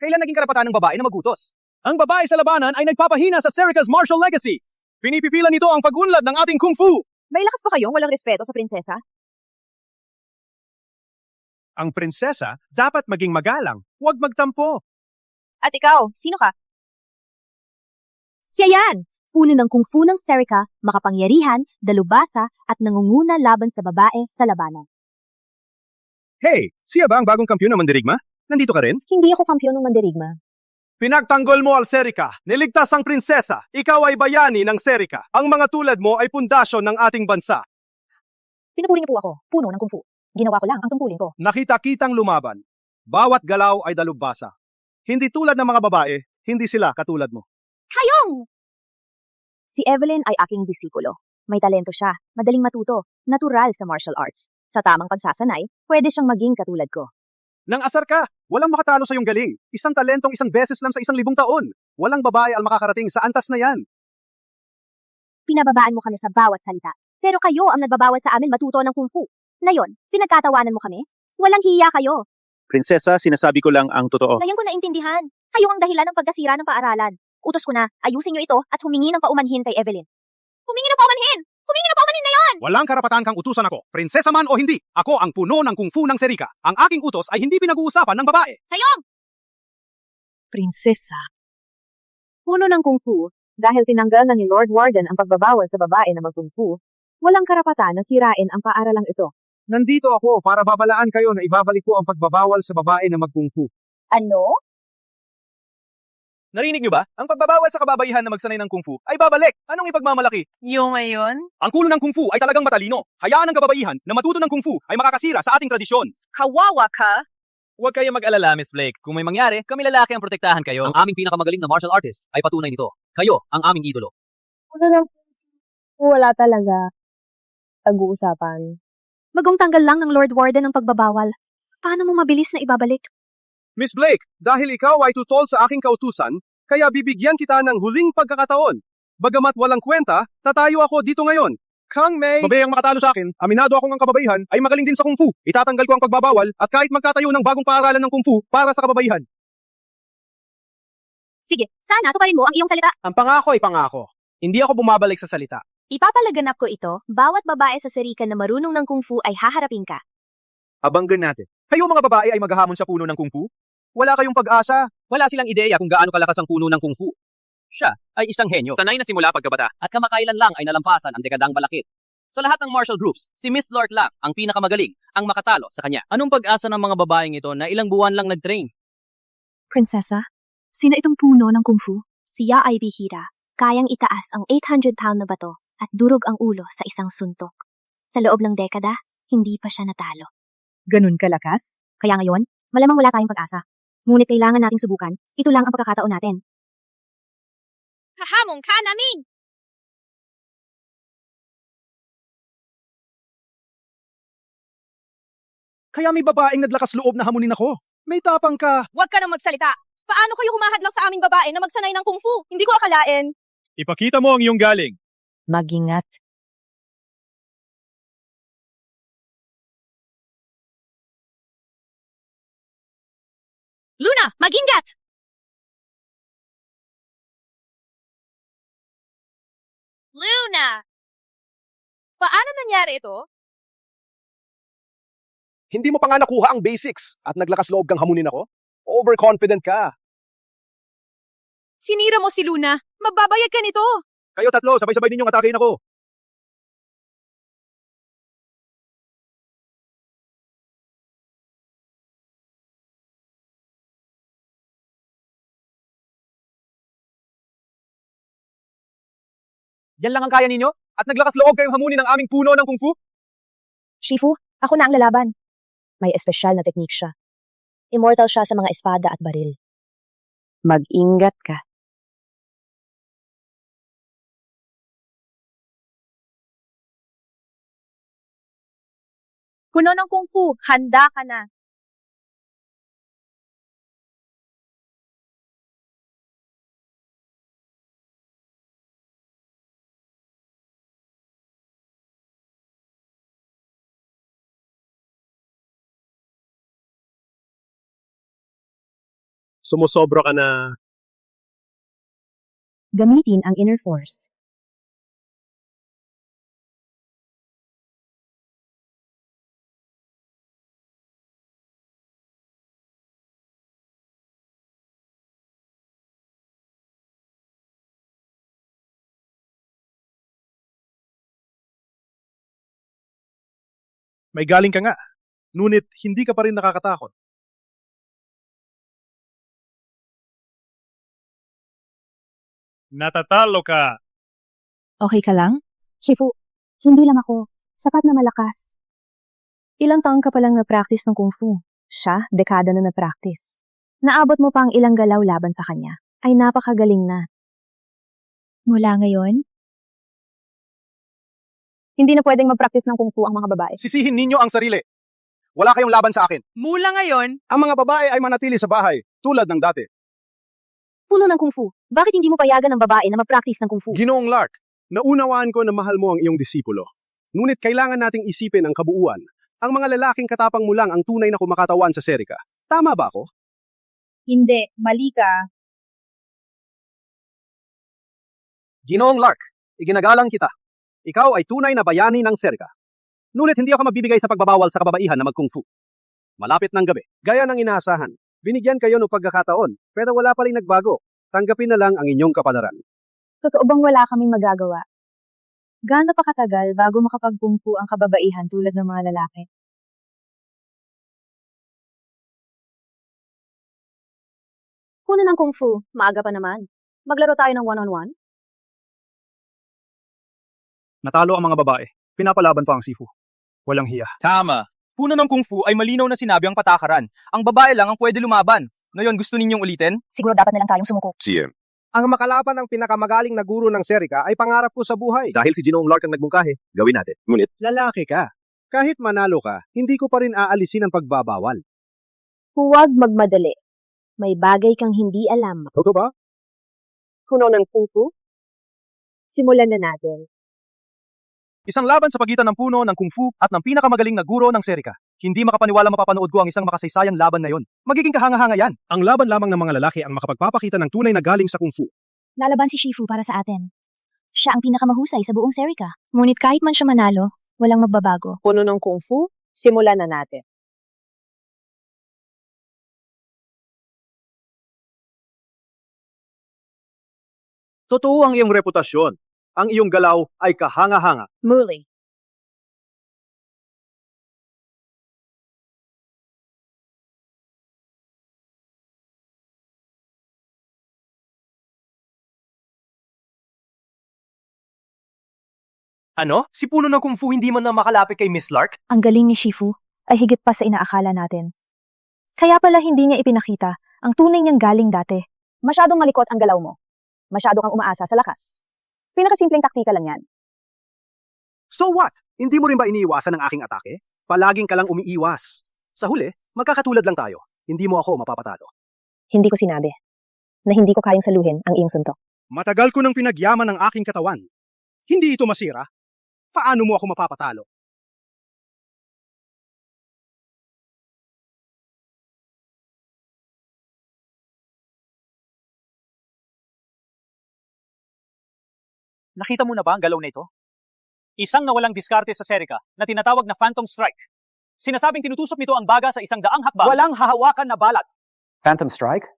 Kailan naging karapatan ng babae na magutos? Ang babae sa labanan ay nagpapahina sa Serika's martial legacy. Pinipipilan nito ang pag-unlad ng ating Kung Fu. May lakas pa kayong walang respeto sa prinsesa? Ang prinsesa dapat maging magalang, huwag magtampo. At ikaw, sino ka? Siya yan! Puno ng kung fu ng Serika, makapangyarihan, dalubhasa, at nangunguna laban sa babae sa labanan. Hey, siya ba ang bagong kampiyon ng mandirigma? Nandito ka rin? Hindi ako kampiyon ng mandirigma. Pinagtanggol mo al Serika, niligtas ang prinsesa, ikaw ay bayani ng Serika. Ang mga tulad mo ay pundasyon ng ating bansa. Pinupuri niyo po ako, puno ng kung fu. Ginawa ko lang ang tungkulin ko. Nakita-kitang lumaban. Bawat galaw ay dalubhasa. Hindi tulad ng mga babae, hindi sila katulad mo. Hayong! Si Evelyn ay aking disipulo. May talento siya, madaling matuto, natural sa martial arts. Sa tamang pagsasanay, pwede siyang maging katulad ko. Nang asar ka, walang makatalo sa iyong galing. Isang talentong isang beses lang sa 1,000 taon. Walang babae ang makakarating sa antas na yan. Pinababaan mo kami sa bawat salita. Pero kayo ang nagbabawal sa amin matuto ng kung fu. Ngayon, pinagkatawanan mo kami? Walang hiya kayo. Prinsesa, sinasabi ko lang ang totoo. Ngayon ko naintindihan. Kayo ang dahilan ng pagkasira ng paaralan. Utos ko na, ayusin niyo ito at humingi ng paumanhin kay Evelyn. Humingi ng paumanhin! Humingi ng paumanhin ngayon! Walang karapatan kang utusan ako. Prinsesa man o hindi, ako ang puno ng Kung Fu ng Serika. Ang aking utos ay hindi pinag-uusapan ng babae. Hayong! Prinsesa. Puno ng kung fu, dahil tinanggal na ni Lord Warden ang pagbabawal sa babae na mag-kung fu, walang karapatan na sirain ang paaralang ito. Nandito ako para babalaan kayo na ibabalik ko ang pagbabawal sa babae na mag-kung fu. Ano? Narinig niyo ba? Ang pagbabawal sa kababaihan na magsanay ng Kung Fu ay babalik. Anong ipagmamalaki? Yung ngayon? Ang kulo ng Kung Fu ay talagang matalino. Hayaan ang kababaihan na matuto ng Kung Fu ay makakasira sa ating tradisyon. Kawawa ka? Huwag kayo mag-alala, Miss Blake. Kung may mangyari, kami lalaki ang protektahan kayo. Ang aming pinakamagaling na martial artist ay patunay nito. Kayo, ang aming idolo. Wala talaga. Pag-uusapan. Bagong tanggal lang ng Lord Warden ang pagbabawal. Paano mo mabilis na ibabalik? Miss Blake, dahil ikaw ay tutol sa aking kautusan, kaya bibigyan kita ng huling pagkakataon. Bagamat walang kwenta, tatayo ako dito ngayon. Kang Mei! Babayang makatalo sa akin, aminado akong ang kababaihan ay magaling din sa Kung Fu. Itatanggal ko ang pagbabawal at kahit magtatayo ng bagong paaralan ng Kung Fu para sa kababaihan. Sige, sana tuparin mo ang iyong salita. Ang pangako ay pangako. Hindi ako bumabalik sa salita. Ipapalaganap ko ito, bawat babae sa Serika na marunong ng kung fu ay haharapin ka. Abanggan natin. Kayo mga babae ay maghahamon sa puno ng Kung Fu? Wala kayong pag-asa. Wala silang ideya kung gaano kalakas ang puno ng Kung Fu. Siya ay isang henyo. Sanay na simula pagkabata. At kamakailan lang ay nalampasan ang dekadang balakid. Sa lahat ng martial groups, si Miss Lark lang ang pinakamagaling, ang makatalo sa kanya. Anong pag-asa ng mga babaeng ito na ilang buwan lang nag-train? Prinsesa, sino itong puno ng kung fu? Siya ay bihira. Kayang itaas ang 800-pound na bato at durog ang ulo sa isang suntok. Sa loob ng dekada, hindi pa siya natalo. Ganun kalakas? Kaya ngayon, malamang wala tayong pag-asa. Ngunit kailangan nating subukan. Ito lang ang pagkakataon natin. Hahamon ka namin! Kaya may babaeng naglakas loob na hamunin ako. May tapang ka. Huwag ka nang magsalita. Paano kayo humahadlang sa aming babae na magsanay ng kung fu? Hindi ko akalain. Ipakita mo ang iyong galing. Mag-ingat. Luna, mag-ingat! Luna! Paano nangyari ito? Hindi mo pa nga nakuha ang basics at naglakas loob kang hamunin ako? Overconfident ka. Sinira mo si Luna. Magbabayad ka nito. Kayo tatlo, sabay-sabay ninyong atakein ako. Yan lang ang kaya ninyo? At naglakas loob kayong hamunin ang aming puno ng kung fu? Shifu, ako na ang lalaban. May espesyal na teknik siya. Immortal siya sa mga espada at baril. Mag-ingat ka. Puno ng kung fu, handa ka na. Sumusobra ka na. Gamitin ang inner force. May galing ka nga. Ngunit hindi ka pa rin nakakatakot. Natatalo ka. Okay ka lang? Shifu, hindi lang ako. Sapat na malakas. Ilang taon ka palang na-practice ng kung fu? Siya, dekada na na-practice. Naabot mo pa ang ilang galaw laban sa kanya. Ay napakagaling na. Mula ngayon, Hindi na pwedeng mag-practice ng kung fu ang mga babae. Sisihin ninyo ang sarili. Wala kayong laban sa akin. Mula ngayon, Ang mga babae ay manatili sa bahay, tulad ng dati. puno ng kung fu. Bakit hindi mo payagan ng babae na mag-practice ng kung fu? Ginoong Lark, naunawaan ko na mahal mo ang iyong disipulo. Ngunit kailangan nating isipin ang kabuuan. Ang mga lalaking katapang mo lang ang tunay na kumakatawan sa serika. Tama ba ako? hindi, mali ka. Ginoong Lark, iginagalang kita. Ikaw ay tunay na bayani ng serika. Ngunit hindi ako magbibigay sa pagbabawal sa kababaihan na mag-kung fu. Malapit ng gabi, gaya ng inaasahan. Binigyan kayo ng pagkakataon, pero wala pa rin nagbago. Tanggapin na lang ang inyong kapalaran. Totoo bang wala kaming magagawa? Gaano pa katagal bago makapag-kung fu ang kababaihan tulad ng mga lalaki? Puno ng kung fu, maaga pa naman. Maglaro tayo ng one-on-one? Natalo ang mga babae. Pinapalaban pa ang sifu. Walang hiya. Tama. Puno ng kung fu ay malinaw na sinabi ang patakaran. Ang babae lang ang pwede lumaban. Ngayon, gusto ninyong ulitin? Siguro dapat na lang tayong sumuko. CM. Ang makalaban ng pinakamagaling na guro ng serika ay pangarap ko sa buhay. Dahil si Ginoong Lark ang nagbungkahe, gawin natin. Ngunit, Lalaki ka. Kahit manalo ka, hindi ko pa rin aalisin ang pagbabawal. Huwag magmadali. May bagay kang hindi alam. Totoo ba? Puno ng kung fu? Simulan na natin. Isang laban sa pagitan ng puno ng kung fu at ng pinakamagaling na guro ng serika. Hindi makapaniwala mapapanood ko ang isang makasaysayang laban na yon. Magiging kahanga-hanga yan. Ang laban lamang ng mga lalaki ang makapagpapakita ng tunay na galing sa kung fu. Lalaban si Shifu para sa atin. Siya ang pinakamahusay sa buong serika. Ngunit kahit man siya manalo, walang magbabago. Puno ng kung fu? Simulan na natin. Totoo ang iyong reputasyon. Ang iyong galaw ay kahanga-hanga. Muli. Ano? Si puno ng kung fu hindi man na makalapit kay Miss Lark? Ang galing ni Shifu ay higit pa sa inaakala natin. Kaya pala hindi niya ipinakita ang tunay niyang galing dati. Masyadong malikot ang galaw mo. Masyado kang umaasa sa lakas. Pinakasimpleng taktika lang yan. So what? Hindi mo rin ba iniiwasan ang aking atake? Palaging ka lang umiiwas. Sa huli, magkakatulad lang tayo. Hindi mo ako mapapatalo. Hindi ko sinabi na hindi ko kayang saluhin ang iyong suntok. Matagal ko nang pinagyaman ang aking katawan. Hindi ito masira. Paano mo ako mapapatalo? Nakita mo na ba ang galaw na ito? Isang nawalang diskarte sa Serica na tinatawag na Phantom Strike. Sinasabing tinutusok nito ang baga sa 100 hakbang. Walang hahawakan na balat. Phantom Strike?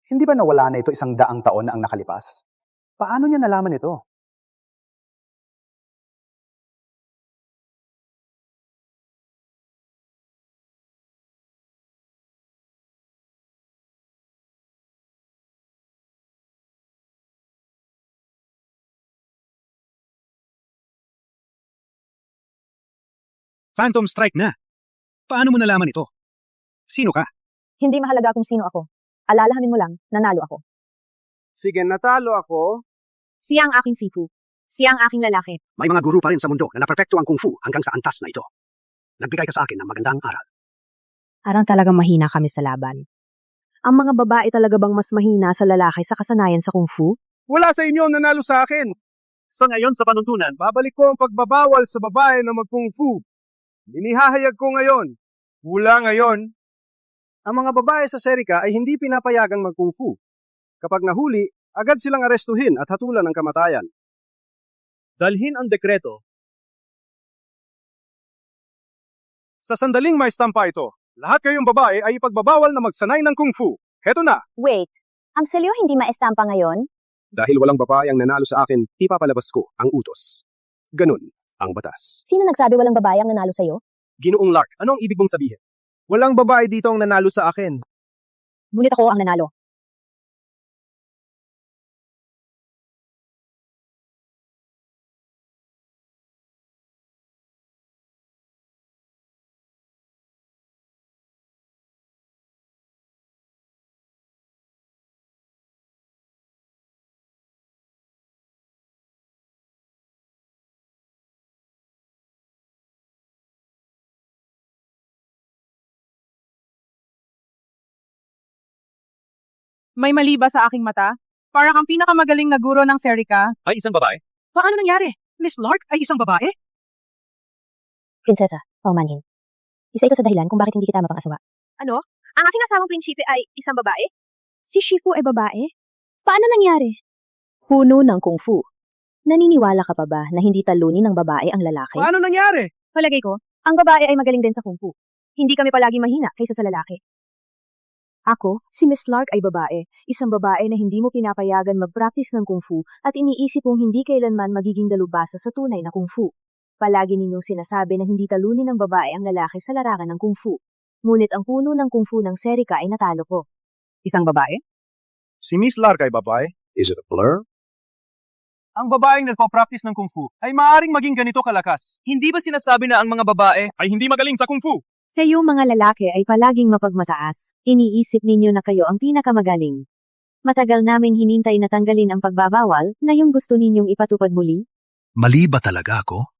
Hindi ba nawala na ito 100 taon na ang nakalipas? Paano niya nalaman ito? Phantom Strike na. Paano mo nalaman ito? Sino ka? Hindi mahalaga kung sino ako. Alalahanin mo lang, nanalo ako. Sige, natalo ako. Siya ang aking Sifu. Siya ang aking lalaki. May mga guru pa rin sa mundo na naperpekto ang kung fu hanggang sa antas na ito. Nagbigay ka sa akin ng magandang aral. Parang talagang mahina kami sa laban. Ang mga babae talaga bang mas mahina sa lalaki sa kasanayan sa kung fu? Wala sa inyo ang nanalo sa akin. Sa ngayon sa panuntunan, babalik ko ang pagbabawal sa babae na mag-kung fu. Inihahayag ko ngayon. Mula ngayon, ang mga babae sa Serica ay hindi pinapayagan mag-kung fu. Kapag nahuli, agad silang arestuhin at hatulan ng kamatayan. Dalhin ang dekreto. Sa sandaling may stampa ito, lahat kayong babae ay ipagbabawal na magsanay ng kung fu. Heto na. Wait, ang selyo hindi maestampa ngayon? Dahil walang babae ang nanalo sa akin, ipapalabas ko ang utos. Ganun ang batas. Sino nagsabi walang babae ang nanalo sa'yo? Ginoong Lark, ano ang ibig mong sabihin? Walang babae dito ang nanalo sa akin. Ngunit ako ang nanalo. May mali ba sa aking mata? Parang ang pinakamagaling na guro ng Serica. Ay isang babae? Paano nangyari? Miss Lark ay isang babae? Prinsesa, paumanhin. Isa ito sa dahilan kung bakit hindi kita mapang-asawa. Ano? Ang aking asawang prinsipe ay isang babae? Si Shifu ay babae? Paano nangyari? Puno ng kung fu. Naniniwala ka pa ba na hindi talunin ng babae ang lalaki? Paano nangyari? Palagay ko, ang babae ay magaling din sa kung fu. Hindi kami palagi mahina kaysa sa lalaki. Ako, si Miss Lark ay babae. Isang babae na hindi mo pinapayagan mag-practice ng kung fu at iniisip mong hindi kailanman magiging dalubhasa sa tunay na kung fu. Palagi ninyong sinasabi na hindi talunin ng babae ang lalaki sa larangan ng kung fu. Ngunit ang puno ng kung fu ng Serica ay natalo ko. Isang babae? Si Miss Lark ay babae? Is it a blur? Ang babaeng nagpo-practice ng kung fu ay maaaring maging ganito kalakas. Hindi ba sinasabi na ang mga babae ay hindi magaling sa kung fu? Kayo mga lalaki ay palaging mapagmataas. Iniisip ninyo na kayo ang pinakamagaling. Matagal namin hinintay na tanggalin ang pagbabawal na yung gusto ninyong ipatupad muli. Mali ba talaga ako?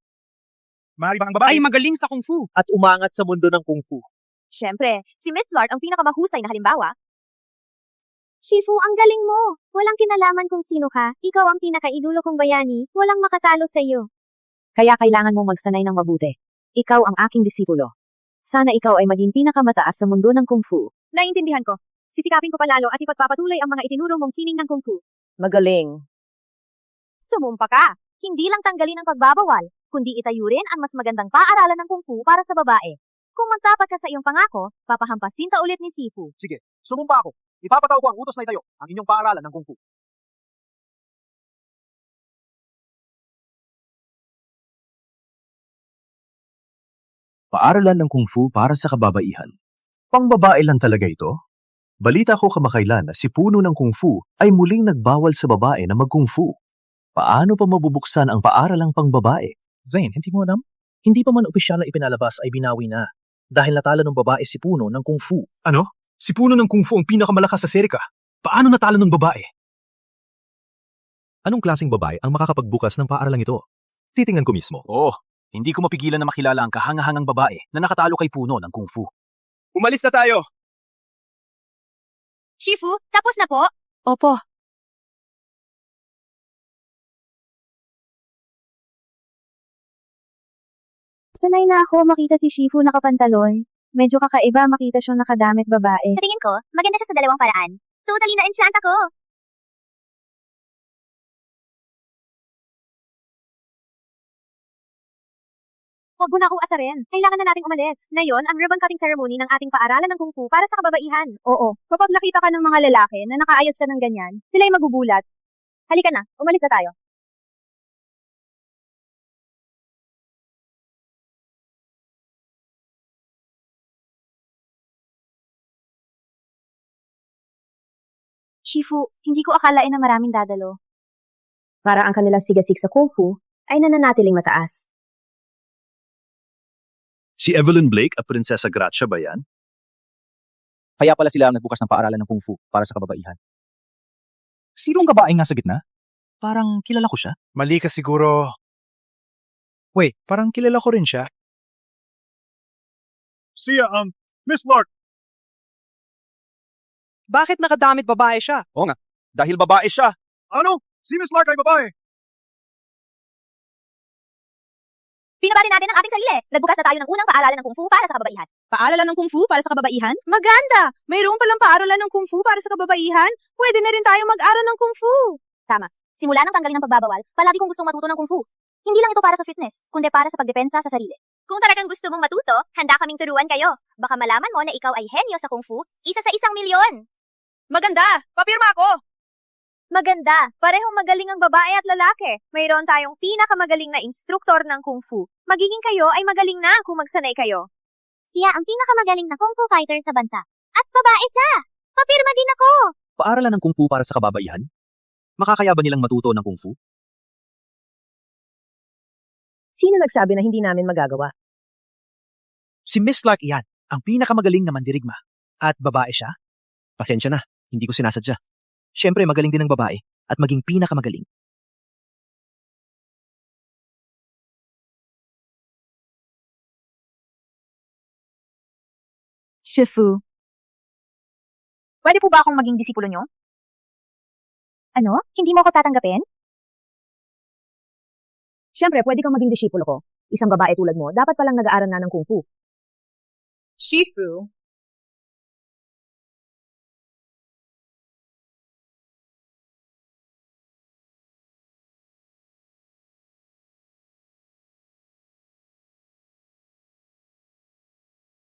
Maaari ba ang babae Ay magaling sa kung fu. At umangat sa mundo ng kung fu. Siyempre, si Miss Lark ang pinakamahusay na halimbawa. Shifu, ang galing mo! Walang kinalaman kung sino ka. Ikaw ang pinaka-idulo kong bayani. Walang makatalo sa iyo. Kaya kailangan mong magsanay ng mabuti. Ikaw ang aking disipulo. Sana ikaw ay maging pinakamataas sa mundo ng kung fu. Naiintindihan ko. Sisikapin ko palalo at ipagpapatuloy ang mga itinuro mong sining ng kung fu. Magaling. Sumumpa ka! Hindi lang tanggalin ang pagbabawal, kundi itayurin ang mas magandang paaralan ng kung fu para sa babae. Kung magtapat ka sa iyong pangako, papahampasin ka ulit ni Sifu. Sige, sumumpa ako. Ipapataw ko ang utos na itayo, ang inyong paaralan ng kung fu. Paaralan ng kung fu para sa kababaihan. Pangbabae lang talaga ito? Balita ko kamakailan na si puno ng kung fu ay muling nagbawal sa babae na mag-kung fu. Paano pa mabubuksan ang paaralang pangbabae? Zane, hindi mo alam? Hindi pa man opisyal na ipinalabas ay binawi na. Dahil natalo ng babae si Puno ng Kung Fu. Ano? Si Puno ng Kung Fu ang pinakamalakas sa Serika. Paano natalo ng babae? Anong klaseng babae ang makakapagbukas ng paaralang ito? Titingnan ko mismo. Oh, hindi ko mapigilan na makilala ang kahangahangang babae na nakatalo kay Puno ng Kung Fu. Umalis na tayo! Shifu, tapos na po? Opo. Sanay na ako makita si Shifu nakapantaloy. Medyo kakaiba makita siyang nakadamit babae. Sa tingin ko, maganda siya sa dalawang paraan. Totally na-enchant ako. Huwag mo na akong asarin. Kailangan na nating umalis. Ngayon, ang ribbon cutting ceremony ng ating paaralan ng Kung Fu para sa kababaihan. Oo, kapag nakita ka ng mga lalaki na nakaayos ka ng ganyan, sila'y magugulat. Halika na, umalis na tayo. Shifu, hindi ko akalain na maraming dadalo. Para ang kanilang sigasig sa Kung Fu ay nananatiling mataas. Si Evelyn Blake at Prinsesa Gracia ba yan? Kaya pala sila ang nagbukas ng paaralan ng Kung Fu para sa kababaihan. Sinong babae nga sa gitna? Parang kilala ko siya. Mali ka siguro. Wait, parang kilala ko rin siya. Siya Miss Lark. Bakit nakadamit babae siya? Oo nga, dahil babae siya. Ano? Si Miss Lark ay babae. Pinabati natin ang ating sarili. Nagbukas na tayo ng unang paaralan ng Kung Fu para sa kababaihan. Paaralan ng Kung Fu para sa kababaihan? Maganda! Mayroon palang paaralan ng Kung Fu para sa kababaihan? Pwede na rin tayo mag-aral ng Kung Fu. Tama. Simula nang tanggalin ang pagbabawal, palagi kong gustong matuto ng Kung Fu. Hindi lang ito para sa fitness, kundi para sa pagdepensa sa sarili. Kung talagang gusto mong matuto, handa kaming turuan kayo. Baka malaman mo na ikaw ay henyo sa Kung Fu, isa sa 1,000,000. Maganda! Papirma ako! Maganda! Parehong magaling ang babae at lalaki. Mayroon tayong pinakamagaling na instruktor ng Kung Fu. Magiging kayo ay magaling na kung magsanay kayo. Siya ang pinakamagaling na Kung Fu fighter sa bansa. At babae siya! Papirma din ako! Paaralan ng Kung Fu para sa kababaihan? Makakaya ba nilang matuto ng Kung Fu? Sino nagsabi na hindi namin magagawa? Si Miss Lark iyan, ang pinakamagaling na mandirigma. At babae siya? Pasensya na, hindi ko sinasadya. Siyempre, magaling din ang babae at maging pinakamagaling. Shifu, Pwede po ba akong maging disipulo nyo? ano? Hindi mo ako tatanggapin? Siyempre, pwede kang maging disipulo ko. Isang babae tulad mo, dapat palang nag-aaral na ng Kung Fu. Shifu,